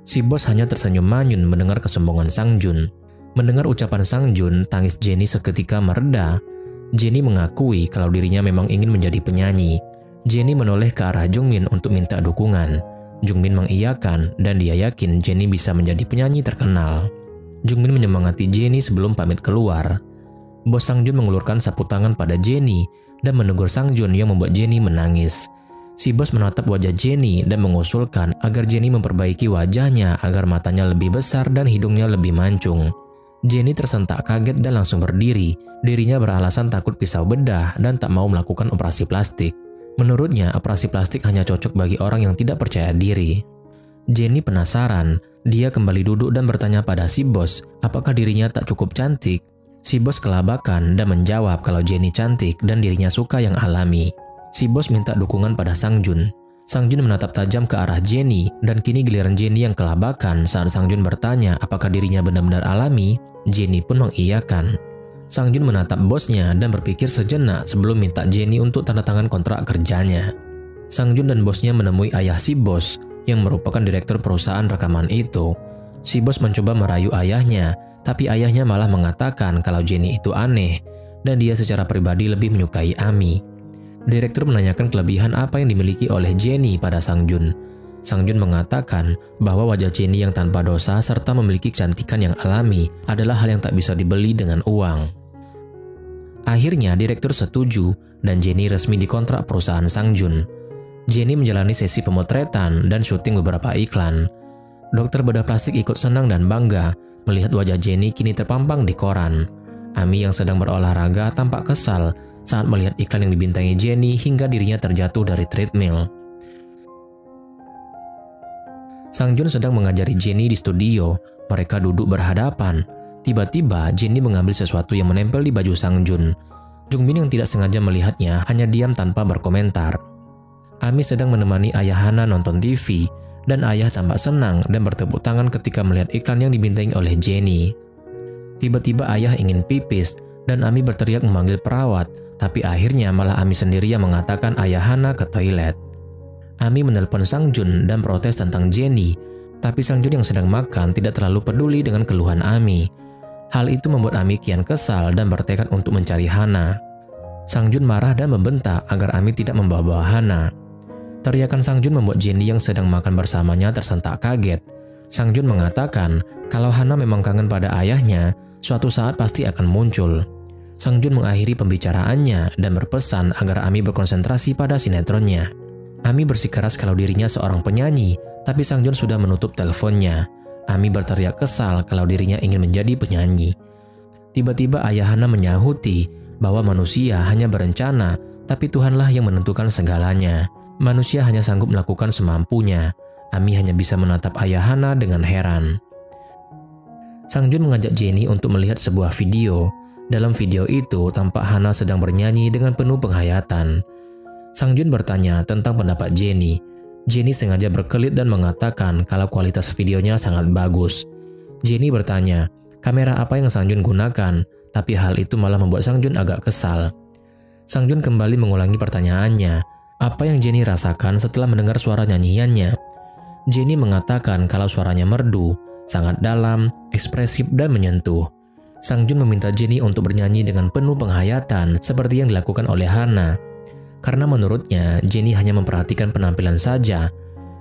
[SPEAKER 5] Si bos hanya tersenyum manyun mendengar kesombongan Sang Jun. Mendengar ucapan Sang Jun, tangis Jennie seketika mereda. Jennie mengakui kalau dirinya memang ingin menjadi penyanyi. Jennie menoleh ke arah Jungmin untuk minta dukungan. Jungmin mengiyakan dan dia yakin Jennie bisa menjadi penyanyi terkenal. Jungmin menyemangati Jennie sebelum pamit keluar. Bos Sang Jun mengulurkan sapu tangan pada Jennie dan menegur Sang Jun yang membuat Jennie menangis. Si bos menatap wajah Jennie dan mengusulkan agar Jennie memperbaiki wajahnya agar matanya lebih besar dan hidungnya lebih mancung. Jennie tersentak kaget dan langsung berdiri. Dirinya beralasan takut pisau bedah dan tak mau melakukan operasi plastik. Menurutnya, operasi plastik hanya cocok bagi orang yang tidak percaya diri. Jennie penasaran. Dia kembali duduk dan bertanya pada si bos, apakah dirinya tak cukup cantik. Si bos kelabakan dan menjawab kalau Jennie cantik dan dirinya suka yang alami. Si bos minta dukungan pada Sang Jun. Sang Jun menatap tajam ke arah Jennie dan kini giliran Jennie yang kelabakan saat Sang Jun bertanya apakah dirinya benar-benar alami. Jennie pun mengiyakan. Sang Jun menatap bosnya dan berpikir sejenak sebelum minta Jennie untuk tanda tangan kontrak kerjanya. Sang Jun dan bosnya menemui ayah si bos yang merupakan direktur perusahaan rekaman itu. Si bos mencoba merayu ayahnya, tapi ayahnya malah mengatakan kalau Jennie itu aneh dan dia secara pribadi lebih menyukai AMI. Direktur menanyakan kelebihan apa yang dimiliki oleh Jennie pada Sang Jun. Sang Jun mengatakan bahwa wajah Jennie yang tanpa dosa serta memiliki kecantikan yang alami adalah hal yang tak bisa dibeli dengan uang. Akhirnya direktur setuju dan Jennie resmi dikontrak perusahaan Sang Jun. Jennie menjalani sesi pemotretan dan syuting beberapa iklan. Dokter bedah plastik ikut senang dan bangga melihat wajah Jennie kini terpampang di koran. AMI yang sedang berolahraga tampak kesal saat melihat iklan yang dibintangi Jennie hingga dirinya terjatuh dari treadmill. Sang Jun sedang mengajari Jennie di studio. Mereka duduk berhadapan. Tiba-tiba Jennie mengambil sesuatu yang menempel di baju Sang Jun. Jungmin yang tidak sengaja melihatnya hanya diam tanpa berkomentar. AMI sedang menemani ayah Hana nonton TV dan ayah tampak senang dan bertepuk tangan ketika melihat iklan yang dibintangi oleh Jennie. Tiba-tiba ayah ingin pipis dan AMI berteriak memanggil perawat, tapi akhirnya malah AMI sendiri yang mengatakan ayah Hana ke toilet. AMI menelpon Sang Jun dan protes tentang Jennie, tapi Sang Jun yang sedang makan tidak terlalu peduli dengan keluhan AMI. Hal itu membuat AMI kian kesal dan bertekad untuk mencari Hana. Sang Jun marah dan membentak agar AMI tidak membawa-bawa Hana. Teriakan Sang Jun membuat Jennie yang sedang makan bersamanya tersentak kaget. Sang Jun mengatakan kalau Hana memang kangen pada ayahnya, suatu saat pasti akan muncul. Sang Jun mengakhiri pembicaraannya dan berpesan agar AMI berkonsentrasi pada sinetronnya. AMI bersikeras kalau dirinya seorang penyanyi, tapi Sang Jun sudah menutup teleponnya. AMI berteriak kesal kalau dirinya ingin menjadi penyanyi. Tiba-tiba ayah Hana menyahuti bahwa manusia hanya berencana, tapi Tuhanlah yang menentukan segalanya. Manusia hanya sanggup melakukan semampunya. AMI hanya bisa menatap ayah Hana dengan heran. Sang Jun mengajak Jennie untuk melihat sebuah video. Dalam video itu, tampak Hana sedang bernyanyi dengan penuh penghayatan. Sang Jun bertanya tentang pendapat Jennie. Jennie sengaja berkelit dan mengatakan kalau kualitas videonya sangat bagus. Jennie bertanya, kamera apa yang Sang Jun gunakan? Tapi hal itu malah membuat Sang Jun agak kesal. Sang Jun kembali mengulangi pertanyaannya, apa yang Jennie rasakan setelah mendengar suara nyanyiannya. Jennie mengatakan kalau suaranya merdu, sangat dalam, ekspresif dan menyentuh. Sang Jun meminta Jennie untuk bernyanyi dengan penuh penghayatan seperti yang dilakukan oleh Hana. Karena menurutnya, Jennie hanya memperhatikan penampilan saja.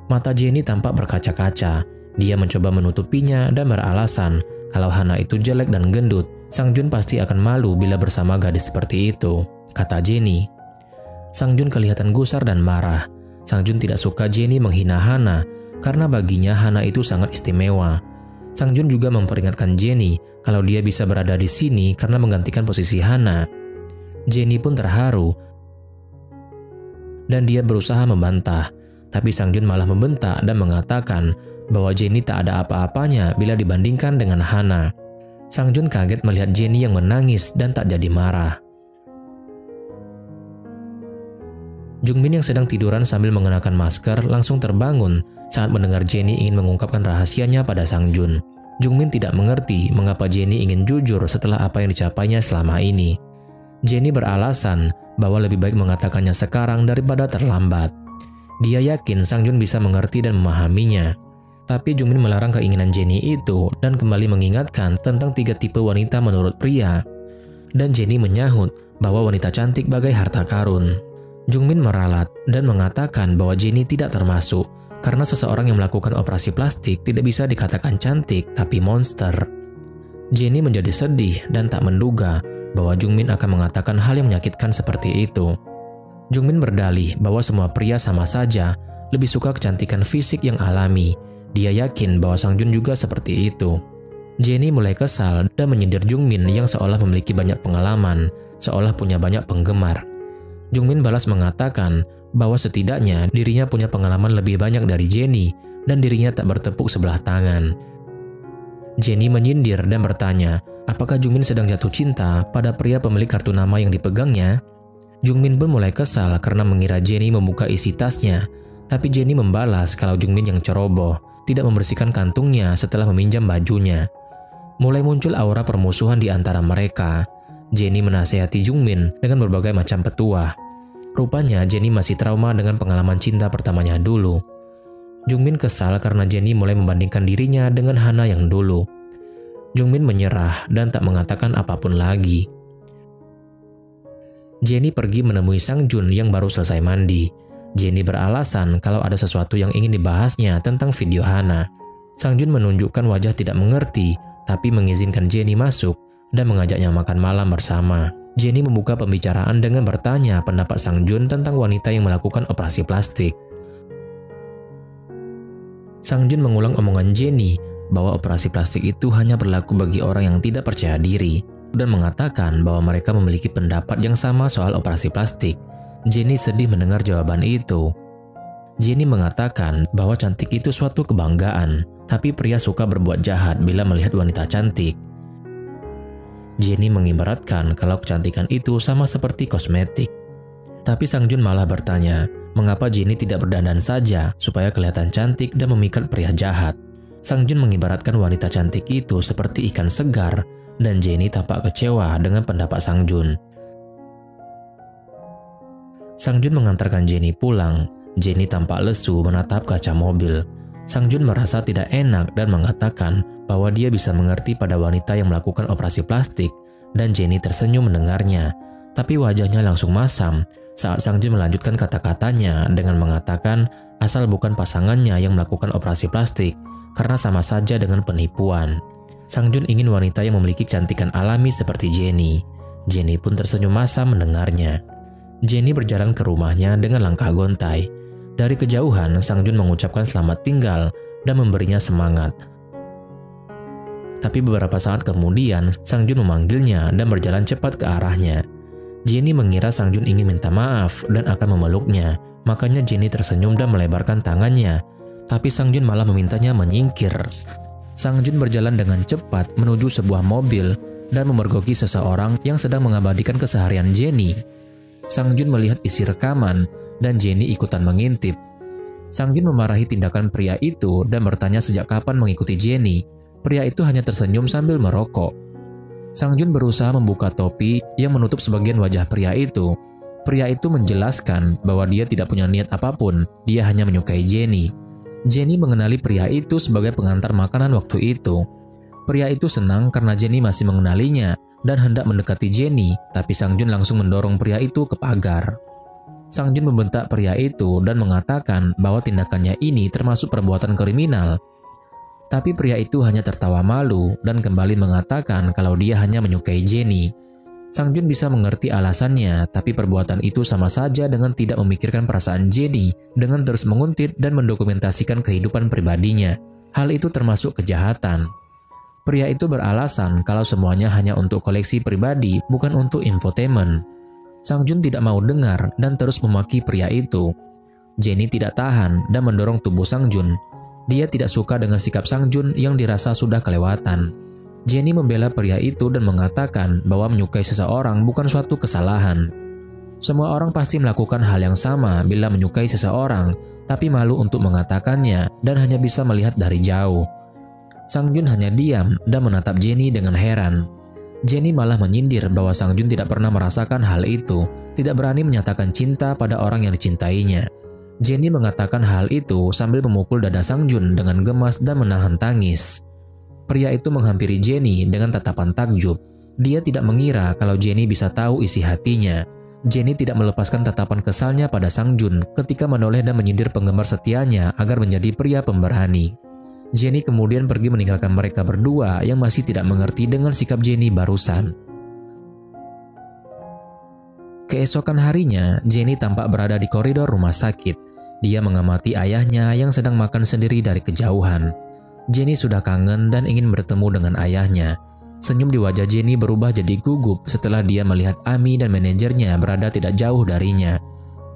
[SPEAKER 5] Mata Jennie tampak berkaca-kaca. Dia mencoba menutupinya dan beralasan kalau Hana itu jelek dan gendut. Sang Jun pasti akan malu bila bersama gadis seperti itu. kata Jenny. Sang Jun kelihatan gusar dan marah. Sang Jun tidak suka Jenny menghina Hana karena baginya Hana itu sangat istimewa. Sang Jun juga memperingatkan Jenny kalau dia bisa berada di sini karena menggantikan posisi Hana. Jenny pun terharu dan dia berusaha membantah, tapi Sang Jun malah membentak dan mengatakan bahwa Jenny tak ada apa-apanya bila dibandingkan dengan Hana. Sang Jun kaget melihat Jenny yang menangis dan tak jadi marah. Jungmin yang sedang tiduran sambil mengenakan masker langsung terbangun saat mendengar Jenny ingin mengungkapkan rahasianya pada Sang Jun. Jungmin tidak mengerti mengapa Jenny ingin jujur setelah apa yang dicapainya selama ini. Jenny beralasan bahwa lebih baik mengatakannya sekarang daripada terlambat. Dia yakin Sang Jun bisa mengerti dan memahaminya. Tapi Jungmin melarang keinginan Jenny itu dan kembali mengingatkan tentang 3 tipe wanita menurut pria. Dan Jenny menyahut bahwa wanita cantik bagai harta karun. Jungmin meralat dan mengatakan bahwa Jenny tidak termasuk karena seseorang yang melakukan operasi plastik tidak bisa dikatakan cantik tapi monster. Jenny menjadi sedih dan tak menduga bahwa Jungmin akan mengatakan hal yang menyakitkan seperti itu. Jungmin berdalih bahwa semua pria sama saja lebih suka kecantikan fisik yang alami. Dia yakin bahwa Sang Jun juga seperti itu. Jenny mulai kesal dan menyindir Jungmin yang seolah memiliki banyak pengalaman, seolah punya banyak penggemar. Jungmin balas mengatakan bahwa setidaknya dirinya punya pengalaman lebih banyak dari Jenny dan dirinya tak bertepuk sebelah tangan. Jenny menyindir dan bertanya, apakah Jungmin sedang jatuh cinta pada pria pemilik kartu nama yang dipegangnya? Jungmin pun mulai kesal karena mengira Jenny membuka isi tasnya, tapi Jenny membalas kalau Jungmin yang ceroboh, tidak membersihkan kantungnya setelah meminjam bajunya. Mulai muncul aura permusuhan di antara mereka. Jenny menasihati Jungmin dengan berbagai macam petuah. Rupanya Jenny masih trauma dengan pengalaman cinta pertamanya dulu. Jungmin kesal karena Jenny mulai membandingkan dirinya dengan Hana yang dulu. Jungmin menyerah dan tak mengatakan apapun lagi. Jenny pergi menemui Sang Jun yang baru selesai mandi. Jenny beralasan kalau ada sesuatu yang ingin dibahasnya tentang video Hana. Sang Jun menunjukkan wajah tidak mengerti, tapi mengizinkan Jenny masuk dan mengajaknya makan malam bersama. Jenny membuka pembicaraan dengan bertanya pendapat Sang Jun tentang wanita yang melakukan operasi plastik. Sang Jun mengulang omongan Jenny bahwa operasi plastik itu hanya berlaku bagi orang yang tidak percaya diri dan mengatakan bahwa mereka memiliki pendapat yang sama soal operasi plastik. Jenny sedih mendengar jawaban itu. Jenny mengatakan bahwa cantik itu suatu kebanggaan, tapi pria suka berbuat jahat bila melihat wanita cantik. Jenny mengibaratkan kalau kecantikan itu sama seperti kosmetik. Tapi Sang Jun malah bertanya, mengapa Jenny tidak berdandan saja supaya kelihatan cantik dan memikat pria jahat. Sang Jun mengibaratkan wanita cantik itu seperti ikan segar dan Jenny tampak kecewa dengan pendapat Sang Jun. Sang Jun mengantarkan Jenny pulang. Jenny tampak lesu menatap kaca mobil. Sang Jun merasa tidak enak dan mengatakan bahwa dia bisa mengerti pada wanita yang melakukan operasi plastik dan Jenny tersenyum mendengarnya. Tapi wajahnya langsung masam saat Sang Jun melanjutkan kata-katanya dengan mengatakan asal bukan pasangannya yang melakukan operasi plastik karena sama saja dengan penipuan. Sang Jun ingin wanita yang memiliki kecantikan alami seperti Jenny. Jenny pun tersenyum masam mendengarnya. Jenny berjalan ke rumahnya dengan langkah gontai. Dari kejauhan, Sang Jun mengucapkan selamat tinggal dan memberinya semangat. Tapi beberapa saat kemudian, Sang Jun memanggilnya dan berjalan cepat ke arahnya. Jenny mengira Sang Jun ingin minta maaf dan akan memeluknya, makanya Jenny tersenyum dan melebarkan tangannya. Tapi Sang Jun malah memintanya menyingkir. Sang Jun berjalan dengan cepat menuju sebuah mobil dan memergoki seseorang yang sedang mengabadikan keseharian Jenny. Sang Jun melihat isi rekaman dan Jenny ikutan mengintip. Sang Jun memarahi tindakan pria itu dan bertanya sejak kapan mengikuti Jenny. Pria itu hanya tersenyum sambil merokok. Sang Jun berusaha membuka topi yang menutup sebagian wajah pria itu. Pria itu menjelaskan bahwa dia tidak punya niat apapun, dia hanya menyukai Jenny. Jenny mengenali pria itu sebagai pengantar makanan waktu itu. Pria itu senang karena Jenny masih mengenalinya dan hendak mendekati Jenny, tapi Sang Jun langsung mendorong pria itu ke pagar. Sang Jun membentak pria itu dan mengatakan bahwa tindakannya ini termasuk perbuatan kriminal. Tapi pria itu hanya tertawa malu dan kembali mengatakan kalau dia hanya menyukai Jenny. Sang Jun bisa mengerti alasannya, tapi perbuatan itu sama saja dengan tidak memikirkan perasaan Jenny dengan terus menguntit dan mendokumentasikan kehidupan pribadinya. Hal itu termasuk kejahatan. Pria itu beralasan kalau semuanya hanya untuk koleksi pribadi, bukan untuk infotainment. Sang Jun tidak mau dengar dan terus memaki pria itu. Jenny tidak tahan dan mendorong tubuh Sang Jun. Dia tidak suka dengan sikap Sang Jun yang dirasa sudah kelewatan. Jenny membela pria itu dan mengatakan bahwa menyukai seseorang bukan suatu kesalahan. Semua orang pasti melakukan hal yang sama bila menyukai seseorang, tapi malu untuk mengatakannya dan hanya bisa melihat dari jauh. Sang Jun hanya diam dan menatap Jenny dengan heran. Jenny malah menyindir bahwa Sang Jun tidak pernah merasakan hal itu, tidak berani menyatakan cinta pada orang yang dicintainya. Jenny mengatakan hal itu sambil memukul dada Sang Jun dengan gemas dan menahan tangis. Pria itu menghampiri Jenny dengan tatapan takjub. Dia tidak mengira kalau Jenny bisa tahu isi hatinya. Jenny tidak melepaskan tatapan kesalnya pada Sang Jun ketika menoleh dan menyindir penggemar setianya agar menjadi pria pemberani. Jenny kemudian pergi meninggalkan mereka berdua yang masih tidak mengerti dengan sikap Jenny barusan. Keesokan harinya, Jenny tampak berada di koridor rumah sakit. Dia mengamati ayahnya yang sedang makan sendiri dari kejauhan. Jenny sudah kangen dan ingin bertemu dengan ayahnya. Senyum di wajah Jenny berubah jadi gugup setelah dia melihat Ami dan manajernya berada tidak jauh darinya.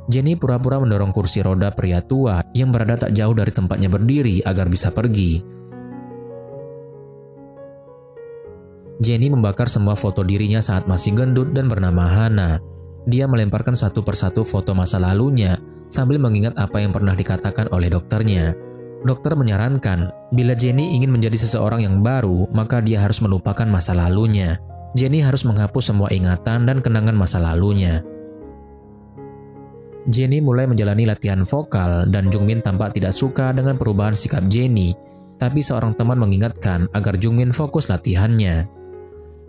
[SPEAKER 5] Jenny pura-pura mendorong kursi roda pria tua yang berada tak jauh dari tempatnya berdiri agar bisa pergi. Jenny membakar semua foto dirinya saat masih gendut dan bernama Hana. Dia melemparkan satu persatu foto masa lalunya sambil mengingat apa yang pernah dikatakan oleh dokternya. Dokter menyarankan, bila Jenny ingin menjadi seseorang yang baru, maka dia harus melupakan masa lalunya. Jenny harus menghapus semua ingatan dan kenangan masa lalunya. Jenny mulai menjalani latihan vokal dan Jungmin tampak tidak suka dengan perubahan sikap Jenny, tapi seorang teman mengingatkan agar Jungmin fokus latihannya.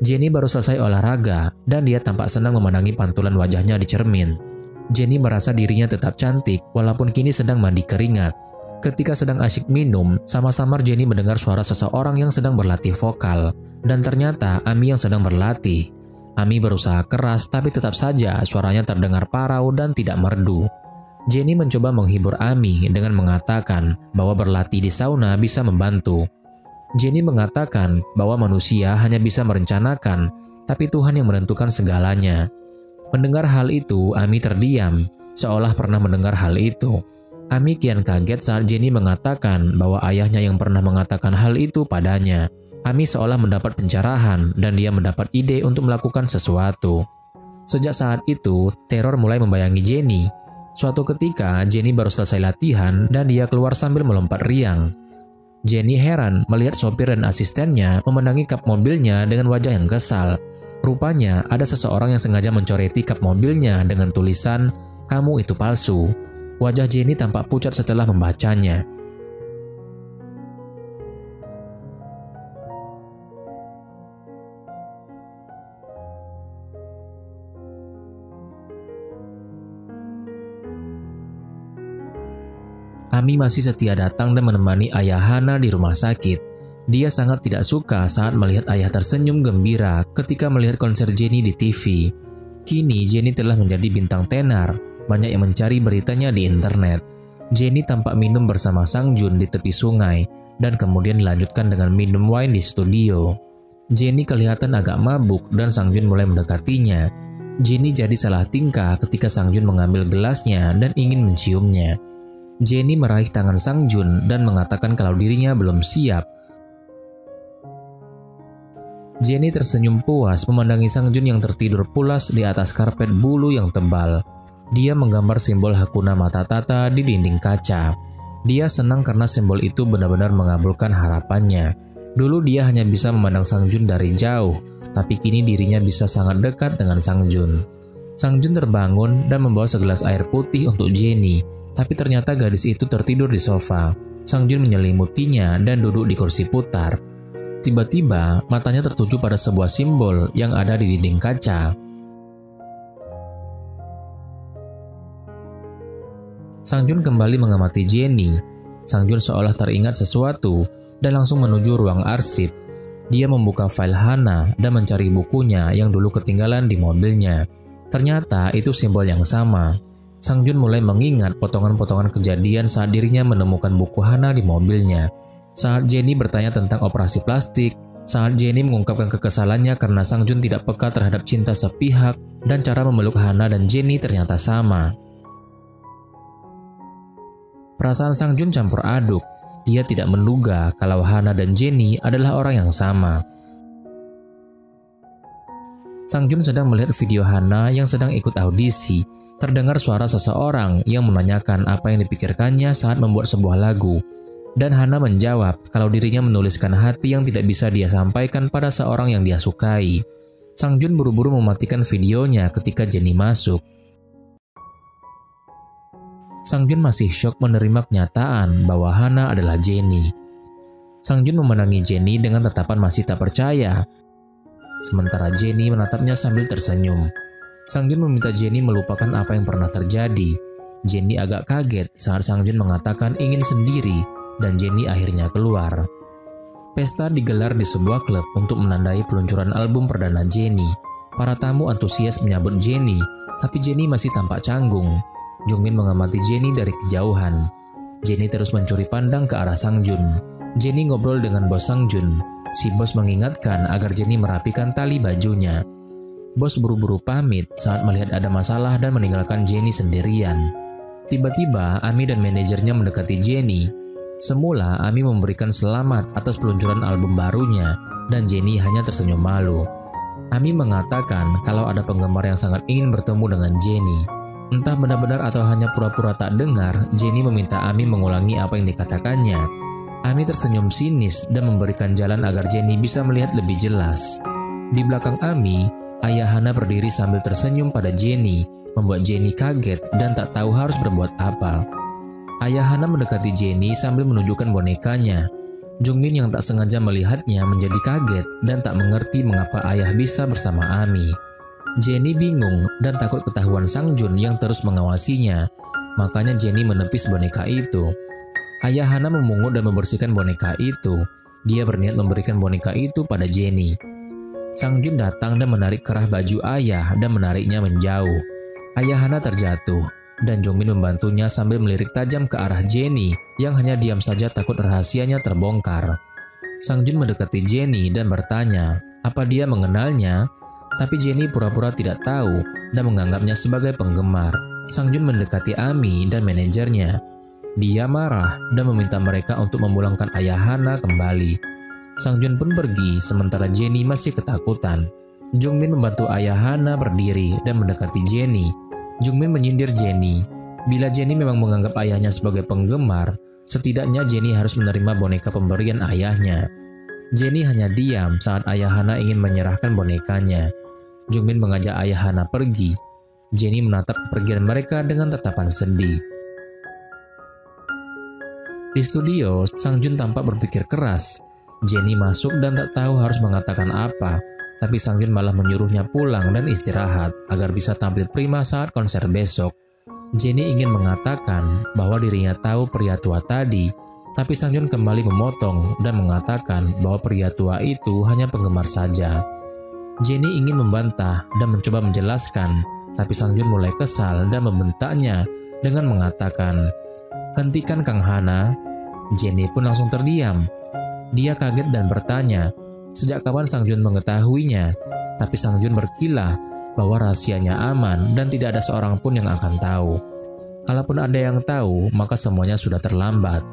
[SPEAKER 5] Jenny baru selesai olahraga dan dia tampak senang memandangi pantulan wajahnya di cermin. Jenny merasa dirinya tetap cantik walaupun kini sedang mandi keringat. Ketika sedang asyik minum, sama-samar Jenny mendengar suara seseorang yang sedang berlatih vokal. Dan ternyata Ami yang sedang berlatih. Ami berusaha keras tapi tetap saja suaranya terdengar parau dan tidak merdu. Jenny mencoba menghibur Ami dengan mengatakan bahwa berlatih di sauna bisa membantu. Jenny mengatakan bahwa manusia hanya bisa merencanakan, tapi Tuhan yang menentukan segalanya. Mendengar hal itu, Ami terdiam, seolah pernah mendengar hal itu. Ami kian kaget saat Jenny mengatakan bahwa ayahnya yang pernah mengatakan hal itu padanya. Ami seolah mendapat pencerahan dan dia mendapat ide untuk melakukan sesuatu. Sejak saat itu, teror mulai membayangi Jenny. Suatu ketika, Jenny baru selesai latihan dan dia keluar sambil melompat riang. Jenny heran melihat sopir dan asistennya memandangi kap mobilnya dengan wajah yang kesal. Rupanya ada seseorang yang sengaja mencoreti kap mobilnya dengan tulisan, "Kamu itu palsu." Wajah Jenny tampak pucat setelah membacanya. Ami masih setia datang dan menemani ayah Hana di rumah sakit. Dia sangat tidak suka saat melihat ayah tersenyum gembira ketika melihat konser Jenny di TV. Kini Jenny telah menjadi bintang tenar. Banyak yang mencari beritanya di internet. Jenny tampak minum bersama Sang Jun di tepi sungai dan kemudian dilanjutkan dengan minum wine di studio. Jenny kelihatan agak mabuk dan Sang Jun mulai mendekatinya. Jenny jadi salah tingkah ketika Sang Jun mengambil gelasnya dan ingin menciumnya. Jenny meraih tangan Sang Jun dan mengatakan kalau dirinya belum siap. Jenny tersenyum puas memandangi Sang Jun yang tertidur pulas di atas karpet bulu yang tebal. Dia menggambar simbol Hakuna Matata di dinding kaca. Dia senang karena simbol itu benar-benar mengabulkan harapannya. Dulu dia hanya bisa memandang Sang Jun dari jauh, tapi kini dirinya bisa sangat dekat dengan Sang Jun. Sang Jun terbangun dan membawa segelas air putih untuk Jenny, tapi ternyata gadis itu tertidur di sofa. Sang Jun menyelimutinya dan duduk di kursi putar. Tiba-tiba, matanya tertuju pada sebuah simbol yang ada di dinding kaca. Sang Jun kembali mengamati Jenny. Sang Jun seolah teringat sesuatu dan langsung menuju ruang arsip. Dia membuka file Hana dan mencari bukunya yang dulu ketinggalan di mobilnya. Ternyata itu simbol yang sama. Sang Jun mulai mengingat potongan-potongan kejadian saat dirinya menemukan buku Hana di mobilnya. Saat Jenny bertanya tentang operasi plastik, saat Jenny mengungkapkan kekesalannya karena Sang Jun tidak peka terhadap cinta sepihak, dan cara memeluk Hana dan Jenny ternyata sama. Perasaan Sang Jun campur aduk. Dia tidak menduga kalau Hana dan Jenny adalah orang yang sama. Sang Jun sedang melihat video Hana yang sedang ikut audisi. Terdengar suara seseorang yang menanyakan apa yang dipikirkannya saat membuat sebuah lagu. Dan Hana menjawab kalau dirinya menuliskan hati yang tidak bisa dia sampaikan pada seorang yang dia sukai. Sang Jun buru-buru mematikan videonya ketika Jenny masuk. Sang Jun masih syok menerima kenyataan bahwa Hana adalah Jenny. Sang Jun memandangi Jenny dengan tatapan masih tak percaya. Sementara Jenny menatapnya sambil tersenyum. Sang Jun meminta Jenny melupakan apa yang pernah terjadi. Jenny agak kaget saat Sang Jun mengatakan ingin sendiri, dan Jenny akhirnya keluar. Pesta digelar di sebuah klub untuk menandai peluncuran album perdana Jenny. Para tamu antusias menyambut Jenny, tapi Jenny masih tampak canggung. Jungmin mengamati Jenny dari kejauhan. Jenny terus mencuri pandang ke arah Sang Jun. Jenny ngobrol dengan bos Sang Jun. Si bos mengingatkan agar Jenny merapikan tali bajunya. Bos buru-buru pamit saat melihat ada masalah dan meninggalkan Jenny sendirian. Tiba-tiba Ami dan manajernya mendekati Jenny. Semula Ami memberikan selamat atas peluncuran album barunya, dan Jenny hanya tersenyum malu. Ami mengatakan kalau ada penggemar yang sangat ingin bertemu dengan Jenny. Entah benar-benar atau hanya pura-pura tak dengar, Jenny meminta Ami mengulangi apa yang dikatakannya. Ami tersenyum sinis dan memberikan jalan agar Jenny bisa melihat lebih jelas. Di belakang Ami, ayah Hana berdiri sambil tersenyum pada Jenny, membuat Jenny kaget dan tak tahu harus berbuat apa. Ayah Hana mendekati Jenny sambil menunjukkan bonekanya. Jungmin yang tak sengaja melihatnya menjadi kaget dan tak mengerti mengapa ayah bisa bersama Ami. Jenny bingung dan takut ketahuan Sang Jun yang terus mengawasinya. Makanya Jenny menepis boneka itu. Ayah Hana memungut dan membersihkan boneka itu. Dia berniat memberikan boneka itu pada Jenny. Sang Jun datang dan menarik kerah baju ayah dan menariknya menjauh. Ayah Hana terjatuh, dan Jungmin membantunya sambil melirik tajam ke arah Jenny yang hanya diam saja takut rahasianya terbongkar. Sang Jun mendekati Jenny dan bertanya apa dia mengenalnya, tapi Jenny pura-pura tidak tahu dan menganggapnya sebagai penggemar. Sang Jun mendekati Ami dan manajernya. Dia marah dan meminta mereka untuk memulangkan ayah Hana kembali. Sang Jun pun pergi sementara Jenny masih ketakutan. Jungmin membantu ayah Hana berdiri dan mendekati Jenny. Jungmin menyindir Jenny. Bila Jenny memang menganggap ayahnya sebagai penggemar, setidaknya Jenny harus menerima boneka pemberian ayahnya. Jenny hanya diam saat ayah Hana ingin menyerahkan bonekanya. Jungmin mengajak ayah Hana pergi. Jenny menatap kepergian mereka dengan tatapan sedih. Di studio, Sang Jun tampak berpikir keras. Jenny masuk dan tak tahu harus mengatakan apa, tapi Sang Jun malah menyuruhnya pulang dan istirahat agar bisa tampil prima saat konser besok. Jenny ingin mengatakan bahwa dirinya tahu pria tua tadi, tapi Sang Jun kembali memotong dan mengatakan bahwa pria tua itu hanya penggemar saja. Jenny ingin membantah dan mencoba menjelaskan, tapi Sang Jun mulai kesal dan membentaknya dengan mengatakan, "Hentikan Kang Hana." Jenny pun langsung terdiam. Dia kaget dan bertanya, sejak kapan Sang Jun mengetahuinya? Tapi Sang Jun berkilah bahwa rahasianya aman dan tidak ada seorang pun yang akan tahu. Kalaupun ada yang tahu, maka semuanya sudah terlambat.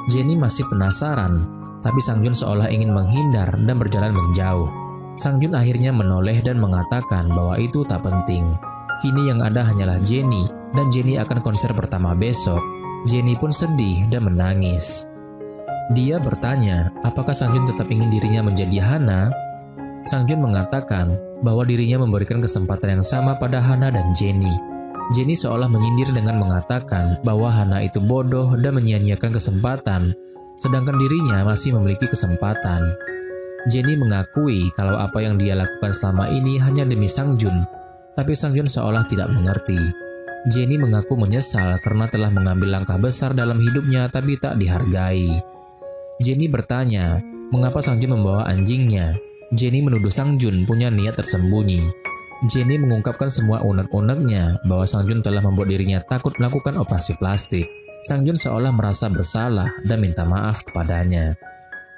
[SPEAKER 5] Jenny masih penasaran, tapi Sang Jun seolah ingin menghindar dan berjalan menjauh. Sang Jun akhirnya menoleh dan mengatakan bahwa itu tak penting. Kini yang ada hanyalah Jenny, dan Jenny akan konser pertama besok. Jenny pun sedih dan menangis. Dia bertanya, apakah Sang Jun tetap ingin dirinya menjadi Hana? Sang Jun mengatakan bahwa dirinya memberikan kesempatan yang sama pada Hana dan Jenny. Jenny seolah menyindir dengan mengatakan bahwa Hana itu bodoh dan menyia-nyiakan kesempatan, sedangkan dirinya masih memiliki kesempatan. Jenny mengakui kalau apa yang dia lakukan selama ini hanya demi Sang Jun, tapi Sang Jun seolah tidak mengerti. Jenny mengaku menyesal karena telah mengambil langkah besar dalam hidupnya tapi tak dihargai. Jenny bertanya, mengapa Sang Jun membawa anjingnya. Jenny menuduh Sang Jun punya niat tersembunyi. Jenny mengungkapkan semua unek-uneknya bahwa Sang Jun telah membuat dirinya takut melakukan operasi plastik. Sang Jun seolah merasa bersalah dan minta maaf kepadanya.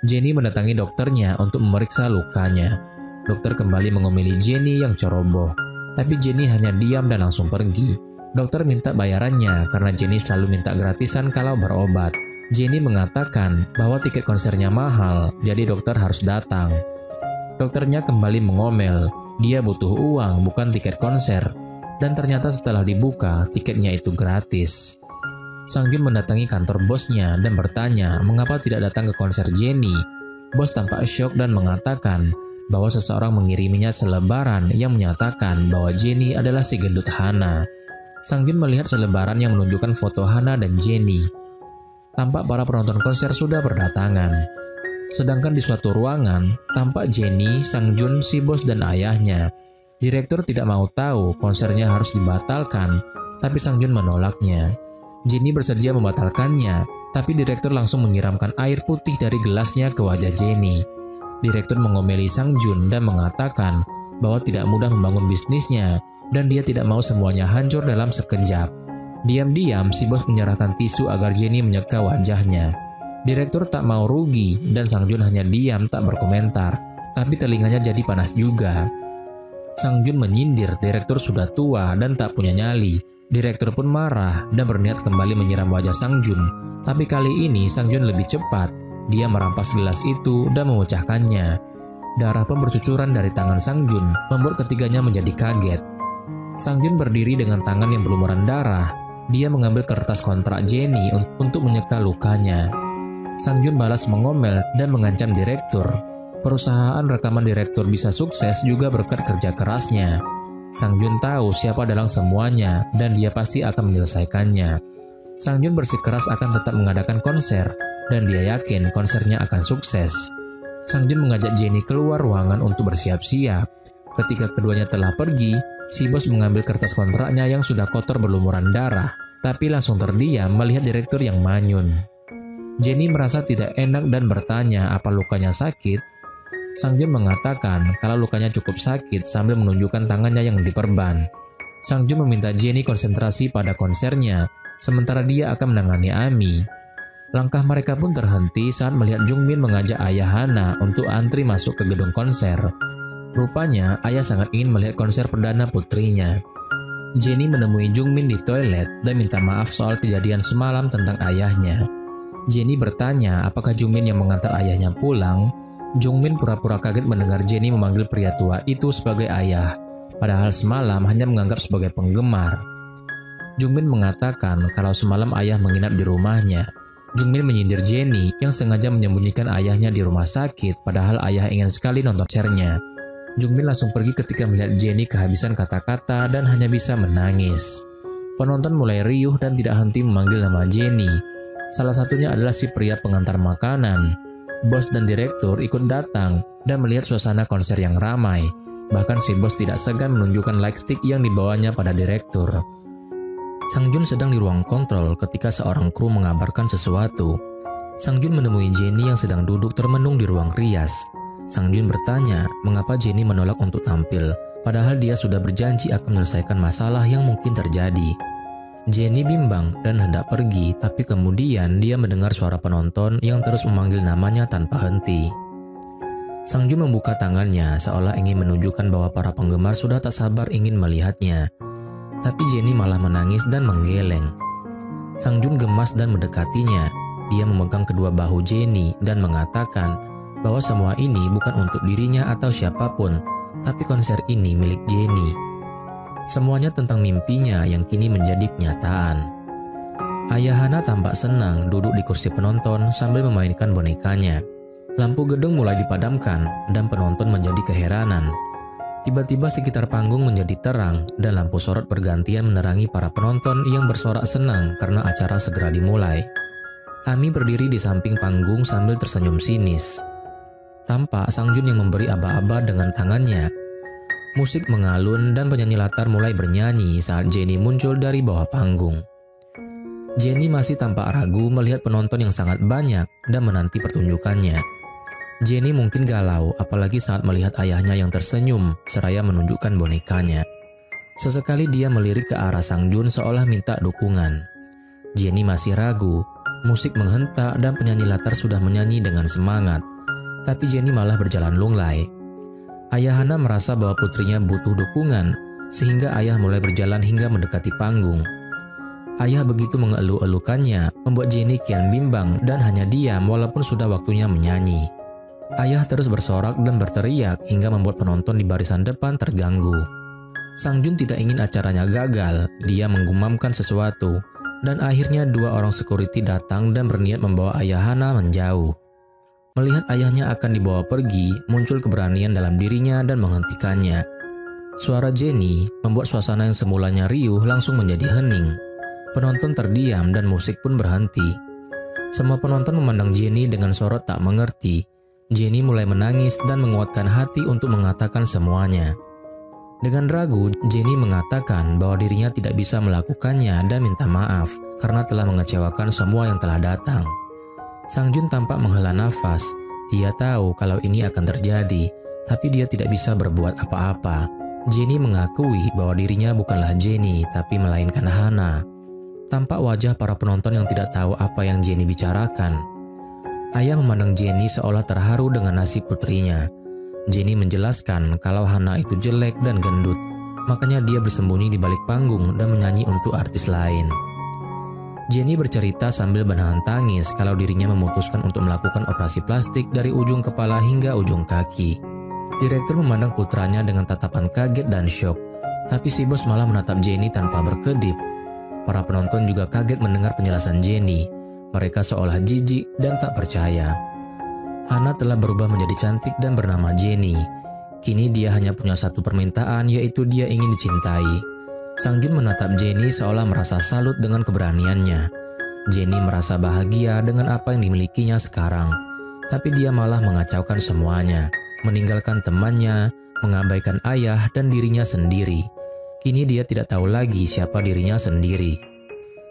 [SPEAKER 5] Jenny mendatangi dokternya untuk memeriksa lukanya. Dokter kembali mengomeli Jenny yang ceroboh, tapi Jenny hanya diam dan langsung pergi. Dokter minta bayarannya karena Jenny selalu minta gratisan kalau berobat. Jenny mengatakan bahwa tiket konsernya mahal, jadi dokter harus datang. Dokternya kembali mengomel, dia butuh uang bukan tiket konser, dan ternyata setelah dibuka, tiketnya itu gratis. Sang Jun mendatangi kantor bosnya dan bertanya mengapa tidak datang ke konser Jenny. Bos tampak syok dan mengatakan bahwa seseorang mengiriminya selebaran yang menyatakan bahwa Jenny adalah si gendut Hana. Sang Jun melihat selebaran yang menunjukkan foto Hana dan Jenny. Tampak para penonton konser sudah berdatangan. Sedangkan di suatu ruangan, tampak Jenny, Sang Jun, si bos dan ayahnya. Direktur tidak mau tahu konsernya harus dibatalkan, tapi Sang Jun menolaknya. Jenny bersedia membatalkannya, tapi direktur langsung menyiramkan air putih dari gelasnya ke wajah Jenny. Direktur mengomeli Sang Jun dan mengatakan bahwa tidak mudah membangun bisnisnya dan dia tidak mau semuanya hancur dalam sekejap. Diam-diam si bos menyerahkan tisu agar Jenny menyeka wajahnya. Direktur tak mau rugi dan Sang Jun hanya diam tak berkomentar, tapi telinganya jadi panas juga. Sang Jun menyindir direktur sudah tua dan tak punya nyali. Direktur pun marah dan berniat kembali menyiram wajah Sang Jun. Tapi kali ini Sang Jun lebih cepat. Dia merampas gelas itu dan memecahkannya. Darah pun bercucuran dari tangan Sang Jun, membuat ketiganya menjadi kaget. Sang Jun berdiri dengan tangan yang berlumuran darah. Dia mengambil kertas kontrak Jenny untuk menyeka lukanya. Sang Jun balas mengomel dan mengancam direktur. Perusahaan rekaman direktur bisa sukses juga berkat kerja kerasnya. Sang Jun tahu siapa dalang semuanya dan dia pasti akan menyelesaikannya. Sang Jun bersikeras akan tetap mengadakan konser dan dia yakin konsernya akan sukses. Sang Jun mengajak Jenny keluar ruangan untuk bersiap-siap. Ketika keduanya telah pergi, si bos mengambil kertas kontraknya yang sudah kotor berlumuran darah, tapi langsung terdiam melihat direktur yang manyun. Jenny merasa tidak enak dan bertanya apa lukanya sakit. Sang Jun mengatakan kalau lukanya cukup sakit sambil menunjukkan tangannya yang diperban. Sang Jun meminta Jenny konsentrasi pada konsernya, sementara dia akan menangani Ami. Langkah mereka pun terhenti saat melihat Jungmin mengajak ayah Hana untuk antri masuk ke gedung konser. Rupanya ayah sangat ingin melihat konser perdana putrinya. Jenny menemui Jungmin di toilet dan minta maaf soal kejadian semalam tentang ayahnya. Jenny bertanya apakah Jungmin yang mengantar ayahnya pulang. Jungmin pura-pura kaget mendengar Jenny memanggil pria tua itu sebagai ayah, padahal semalam hanya menganggap sebagai penggemar. Jungmin mengatakan kalau semalam ayah menginap di rumahnya. Jungmin menyindir Jenny yang sengaja menyembunyikan ayahnya di rumah sakit, padahal ayah ingin sekali nonton konsernya. Jungmin langsung pergi ketika melihat Jenny kehabisan kata-kata dan hanya bisa menangis. Penonton mulai riuh dan tidak henti memanggil nama Jenny. Salah satunya adalah si pria pengantar makanan. Bos dan direktur ikut datang dan melihat suasana konser yang ramai. Bahkan si bos tidak segan menunjukkan lightstick yang dibawanya pada direktur. Sang Jun sedang di ruang kontrol ketika seorang kru mengabarkan sesuatu. Sang Jun menemui Jenny yang sedang duduk termenung di ruang rias. Sang Jun bertanya mengapa Jenny menolak untuk tampil, padahal dia sudah berjanji akan menyelesaikan masalah yang mungkin terjadi. Jenny bimbang dan hendak pergi, tapi kemudian dia mendengar suara penonton yang terus memanggil namanya tanpa henti. Sang Jun membuka tangannya seolah ingin menunjukkan bahwa para penggemar sudah tak sabar ingin melihatnya. Tapi Jenny malah menangis dan menggeleng. Sang Jun gemas dan mendekatinya. Dia memegang kedua bahu Jenny dan mengatakan bahwa semua ini bukan untuk dirinya atau siapapun, tapi konser ini milik Jenny. Semuanya tentang mimpinya yang kini menjadi kenyataan. Ayah Hana tampak senang duduk di kursi penonton sambil memainkan bonekanya. Lampu gedung mulai dipadamkan dan penonton menjadi keheranan. Tiba-tiba sekitar panggung menjadi terang dan lampu sorot bergantian menerangi para penonton yang bersorak senang karena acara segera dimulai. Ami berdiri di samping panggung sambil tersenyum sinis. Tampak Sang Jun yang memberi aba-aba dengan tangannya. Musik mengalun dan penyanyi latar mulai bernyanyi saat Jenny muncul dari bawah panggung. Jenny masih tampak ragu melihat penonton yang sangat banyak dan menanti pertunjukannya. Jenny mungkin galau, apalagi saat melihat ayahnya yang tersenyum seraya menunjukkan bonekanya. Sesekali dia melirik ke arah Sang Jun seolah minta dukungan. Jenny masih ragu, musik menghentak dan penyanyi latar sudah menyanyi dengan semangat. Tapi Jenny malah berjalan lunglai. Ayah Hana merasa bahwa putrinya butuh dukungan, sehingga ayah mulai berjalan hingga mendekati panggung. Ayah begitu mengeluh-elukannya, membuat Jenny kian bimbang dan hanya diam walaupun sudah waktunya menyanyi. Ayah terus bersorak dan berteriak hingga membuat penonton di barisan depan terganggu. Sang Jun tidak ingin acaranya gagal, dia menggumamkan sesuatu, dan akhirnya 2 orang security datang dan berniat membawa ayah Hana menjauh. Melihat ayahnya akan dibawa pergi, muncul keberanian dalam dirinya dan menghentikannya. Suara Jenny membuat suasana yang semulanya riuh langsung menjadi hening. Penonton terdiam dan musik pun berhenti. Semua penonton memandang Jenny dengan sorot tak mengerti. Jenny mulai menangis dan menguatkan hati untuk mengatakan semuanya. Dengan ragu, Jenny mengatakan bahwa dirinya tidak bisa melakukannya dan minta maaf karena telah mengecewakan semua yang telah datang. Sang Jun tampak menghela nafas. Dia tahu kalau ini akan terjadi, tapi dia tidak bisa berbuat apa-apa. Jenny mengakui bahwa dirinya bukanlah Jenny, tapi melainkan Hana. Tampak wajah para penonton yang tidak tahu apa yang Jenny bicarakan. Ayah memandang Jenny seolah terharu dengan nasib putrinya. Jenny menjelaskan kalau Hana itu jelek dan gendut, makanya dia bersembunyi di balik panggung dan menyanyi untuk artis lain. Jenny bercerita sambil menahan tangis kalau dirinya memutuskan untuk melakukan operasi plastik dari ujung kepala hingga ujung kaki. Direktur memandang putranya dengan tatapan kaget dan syok, tapi si bos malah menatap Jenny tanpa berkedip. Para penonton juga kaget mendengar penjelasan Jenny. Mereka seolah jijik dan tak percaya. Hana telah berubah menjadi cantik dan bernama Jenny. Kini dia hanya punya satu permintaan, yaitu dia ingin dicintai. Sang Jun menatap Jenny seolah merasa salut dengan keberaniannya. Jenny merasa bahagia dengan apa yang dimilikinya sekarang. Tapi dia malah mengacaukan semuanya, meninggalkan temannya, mengabaikan ayah dan dirinya sendiri. Kini dia tidak tahu lagi siapa dirinya sendiri.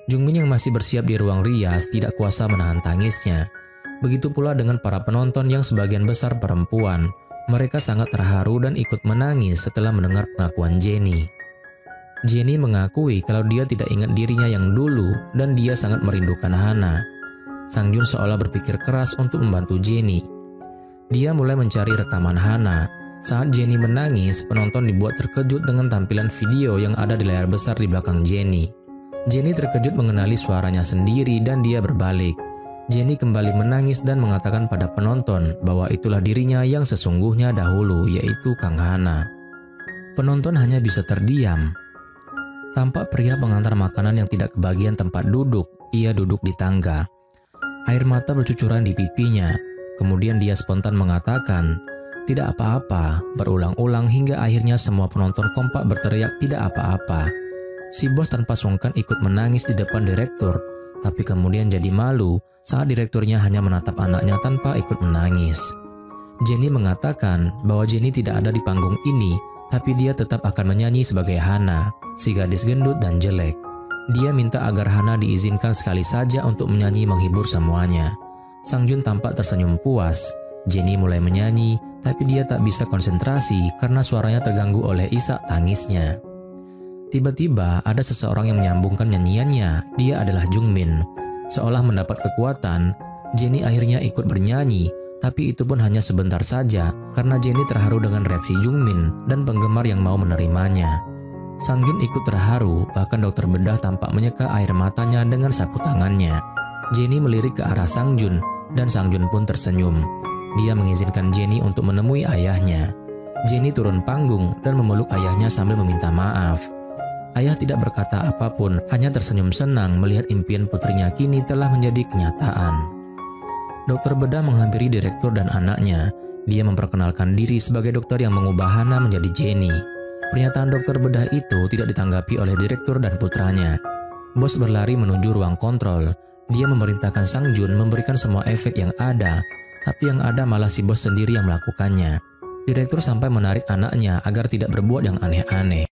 [SPEAKER 5] Jungmin yang masih bersiap di ruang rias tidak kuasa menahan tangisnya. Begitu pula dengan para penonton yang sebagian besar perempuan. Mereka sangat terharu dan ikut menangis setelah mendengar pengakuan Jenny. Jenny mengakui kalau dia tidak ingat dirinya yang dulu dan dia sangat merindukan Hana. Sang Jun seolah berpikir keras untuk membantu Jenny. Dia mulai mencari rekaman Hana. Saat Jenny menangis, penonton dibuat terkejut dengan tampilan video yang ada di layar besar di belakang Jenny. Jenny terkejut mengenali suaranya sendiri dan dia berbalik. Jenny kembali menangis dan mengatakan pada penonton bahwa itulah dirinya yang sesungguhnya dahulu, yaitu Kang Hana. Penonton hanya bisa terdiam. Tampak pria pengantar makanan yang tidak kebagian tempat duduk. Ia duduk di tangga. Air mata bercucuran di pipinya. Kemudian dia spontan mengatakan, "Tidak apa-apa," berulang-ulang hingga akhirnya semua penonton kompak berteriak tidak apa-apa. Si bos tanpa sungkan ikut menangis di depan direktur, tapi kemudian jadi malu saat direkturnya hanya menatap anaknya tanpa ikut menangis. Jenny mengatakan bahwa Jenny tidak ada di panggung ini, tapi dia tetap akan menyanyi sebagai Hana, si gadis gendut dan jelek. Dia minta agar Hana diizinkan sekali saja untuk menyanyi menghibur semuanya. Sang Jun tampak tersenyum puas. Jenny mulai menyanyi, tapi dia tak bisa konsentrasi karena suaranya terganggu oleh isak tangisnya. Tiba-tiba ada seseorang yang menyambungkan nyanyiannya. Dia adalah Jungmin. Seolah mendapat kekuatan, Jenny akhirnya ikut bernyanyi, tapi itu pun hanya sebentar saja karena Jenny terharu dengan reaksi Jungmin dan penggemar yang mau menerimanya. Sang Jun ikut terharu, bahkan dokter bedah tampak menyeka air matanya dengan sapu tangannya. Jenny melirik ke arah Sang Jun dan Sang Jun pun tersenyum. Dia mengizinkan Jenny untuk menemui ayahnya. Jenny turun panggung dan memeluk ayahnya sambil meminta maaf. Ayah tidak berkata apapun, hanya tersenyum senang melihat impian putrinya kini telah menjadi kenyataan. Dokter bedah menghampiri direktur dan anaknya. Dia memperkenalkan diri sebagai dokter yang mengubah Hana menjadi Jenny. Pernyataan dokter bedah itu tidak ditanggapi oleh direktur dan putranya. Bos berlari menuju ruang kontrol. Dia memerintahkan Sang Jun memberikan semua efek yang ada, tapi yang ada malah si bos sendiri yang melakukannya. Direktur sampai menarik anaknya agar tidak berbuat yang aneh-aneh.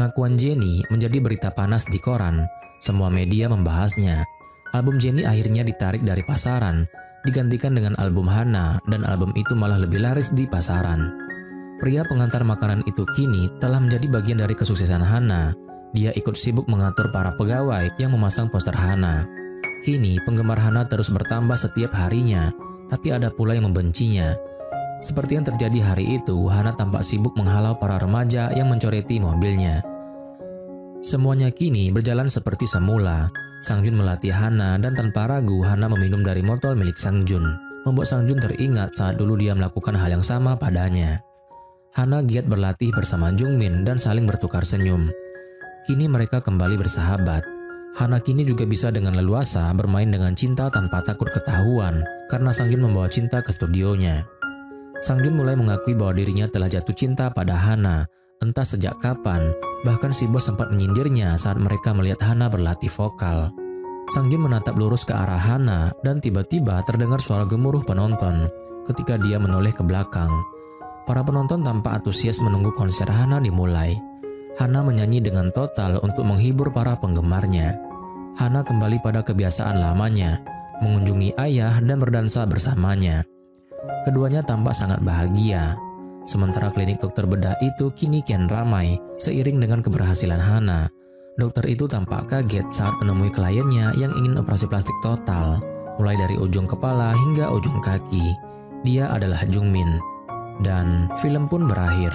[SPEAKER 5] Pengakuan Jenny menjadi berita panas di koran. Semua media membahasnya. Album Jenny akhirnya ditarik dari pasaran, digantikan dengan album Hana, dan album itu malah lebih laris di pasaran. Pria pengantar makanan itu kini telah menjadi bagian dari kesuksesan Hana. Dia ikut sibuk mengatur para pegawai yang memasang poster Hana. Kini penggemar Hana terus bertambah setiap harinya, tapi ada pula yang membencinya. Seperti yang terjadi hari itu, Hana tampak sibuk menghalau para remaja yang mencoreti mobilnya. Semuanya kini berjalan seperti semula. Sang Jun melatih Hana dan tanpa ragu Hana meminum dari botol milik Sang Jun, membuat Sang Jun teringat saat dulu dia melakukan hal yang sama padanya. Hana giat berlatih bersama Jung Min dan saling bertukar senyum. Kini mereka kembali bersahabat. Hana kini juga bisa dengan leluasa bermain dengan cinta tanpa takut ketahuan karena Sang Jun membawa cinta ke studionya. Sang Jun mulai mengakui bahwa dirinya telah jatuh cinta pada Hana, entah sejak kapan. Bahkan si bos sempat menyindirnya saat mereka melihat Hana berlatih vokal. Sang Jun menatap lurus ke arah Hana dan tiba-tiba terdengar suara gemuruh penonton ketika dia menoleh ke belakang. Para penonton tampak antusias menunggu konser Hana dimulai. Hana menyanyi dengan total untuk menghibur para penggemarnya. Hana kembali pada kebiasaan lamanya, mengunjungi ayah dan berdansa bersamanya. Keduanya tampak sangat bahagia. Sementara klinik dokter bedah itu kini kian ramai seiring dengan keberhasilan Hana. Dokter itu tampak kaget saat menemui kliennya yang ingin operasi plastik total, mulai dari ujung kepala hingga ujung kaki. Dia adalah Jung Min. Dan film pun berakhir.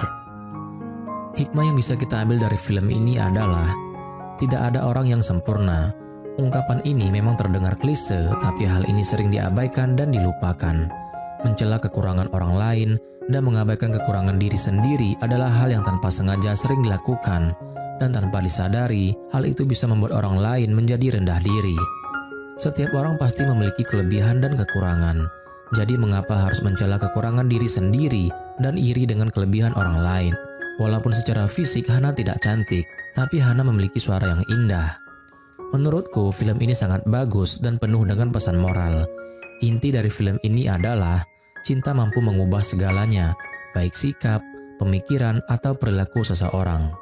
[SPEAKER 5] Hikmah yang bisa kita ambil dari film ini adalah tidak ada orang yang sempurna. Ungkapan ini memang terdengar klise, tapi hal ini sering diabaikan dan dilupakan. Mencela kekurangan orang lain dan mengabaikan kekurangan diri sendiri adalah hal yang tanpa sengaja sering dilakukan, dan tanpa disadari, hal itu bisa membuat orang lain menjadi rendah diri. Setiap orang pasti memiliki kelebihan dan kekurangan, jadi mengapa harus mencela kekurangan diri sendiri dan iri dengan kelebihan orang lain? Walaupun secara fisik Hana tidak cantik, tapi Hana memiliki suara yang indah. Menurutku, film ini sangat bagus dan penuh dengan pesan moral. Inti dari film ini adalah cinta mampu mengubah segalanya, baik sikap, pemikiran, atau perilaku seseorang.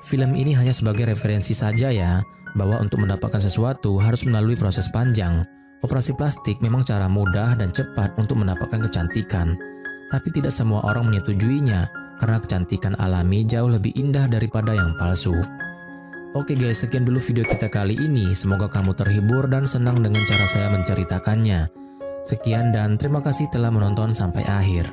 [SPEAKER 5] Film ini hanya sebagai referensi saja ya, bahwa untuk mendapatkan sesuatu harus melalui proses panjang. Operasi plastik memang cara mudah dan cepat untuk mendapatkan kecantikan, tapi tidak semua orang menyetujuinya, karena kecantikan alami jauh lebih indah daripada yang palsu. Oke guys, sekian dulu video kita kali ini. Semoga kamu terhibur dan senang dengan cara saya menceritakannya. Sekian dan terima kasih telah menonton sampai akhir.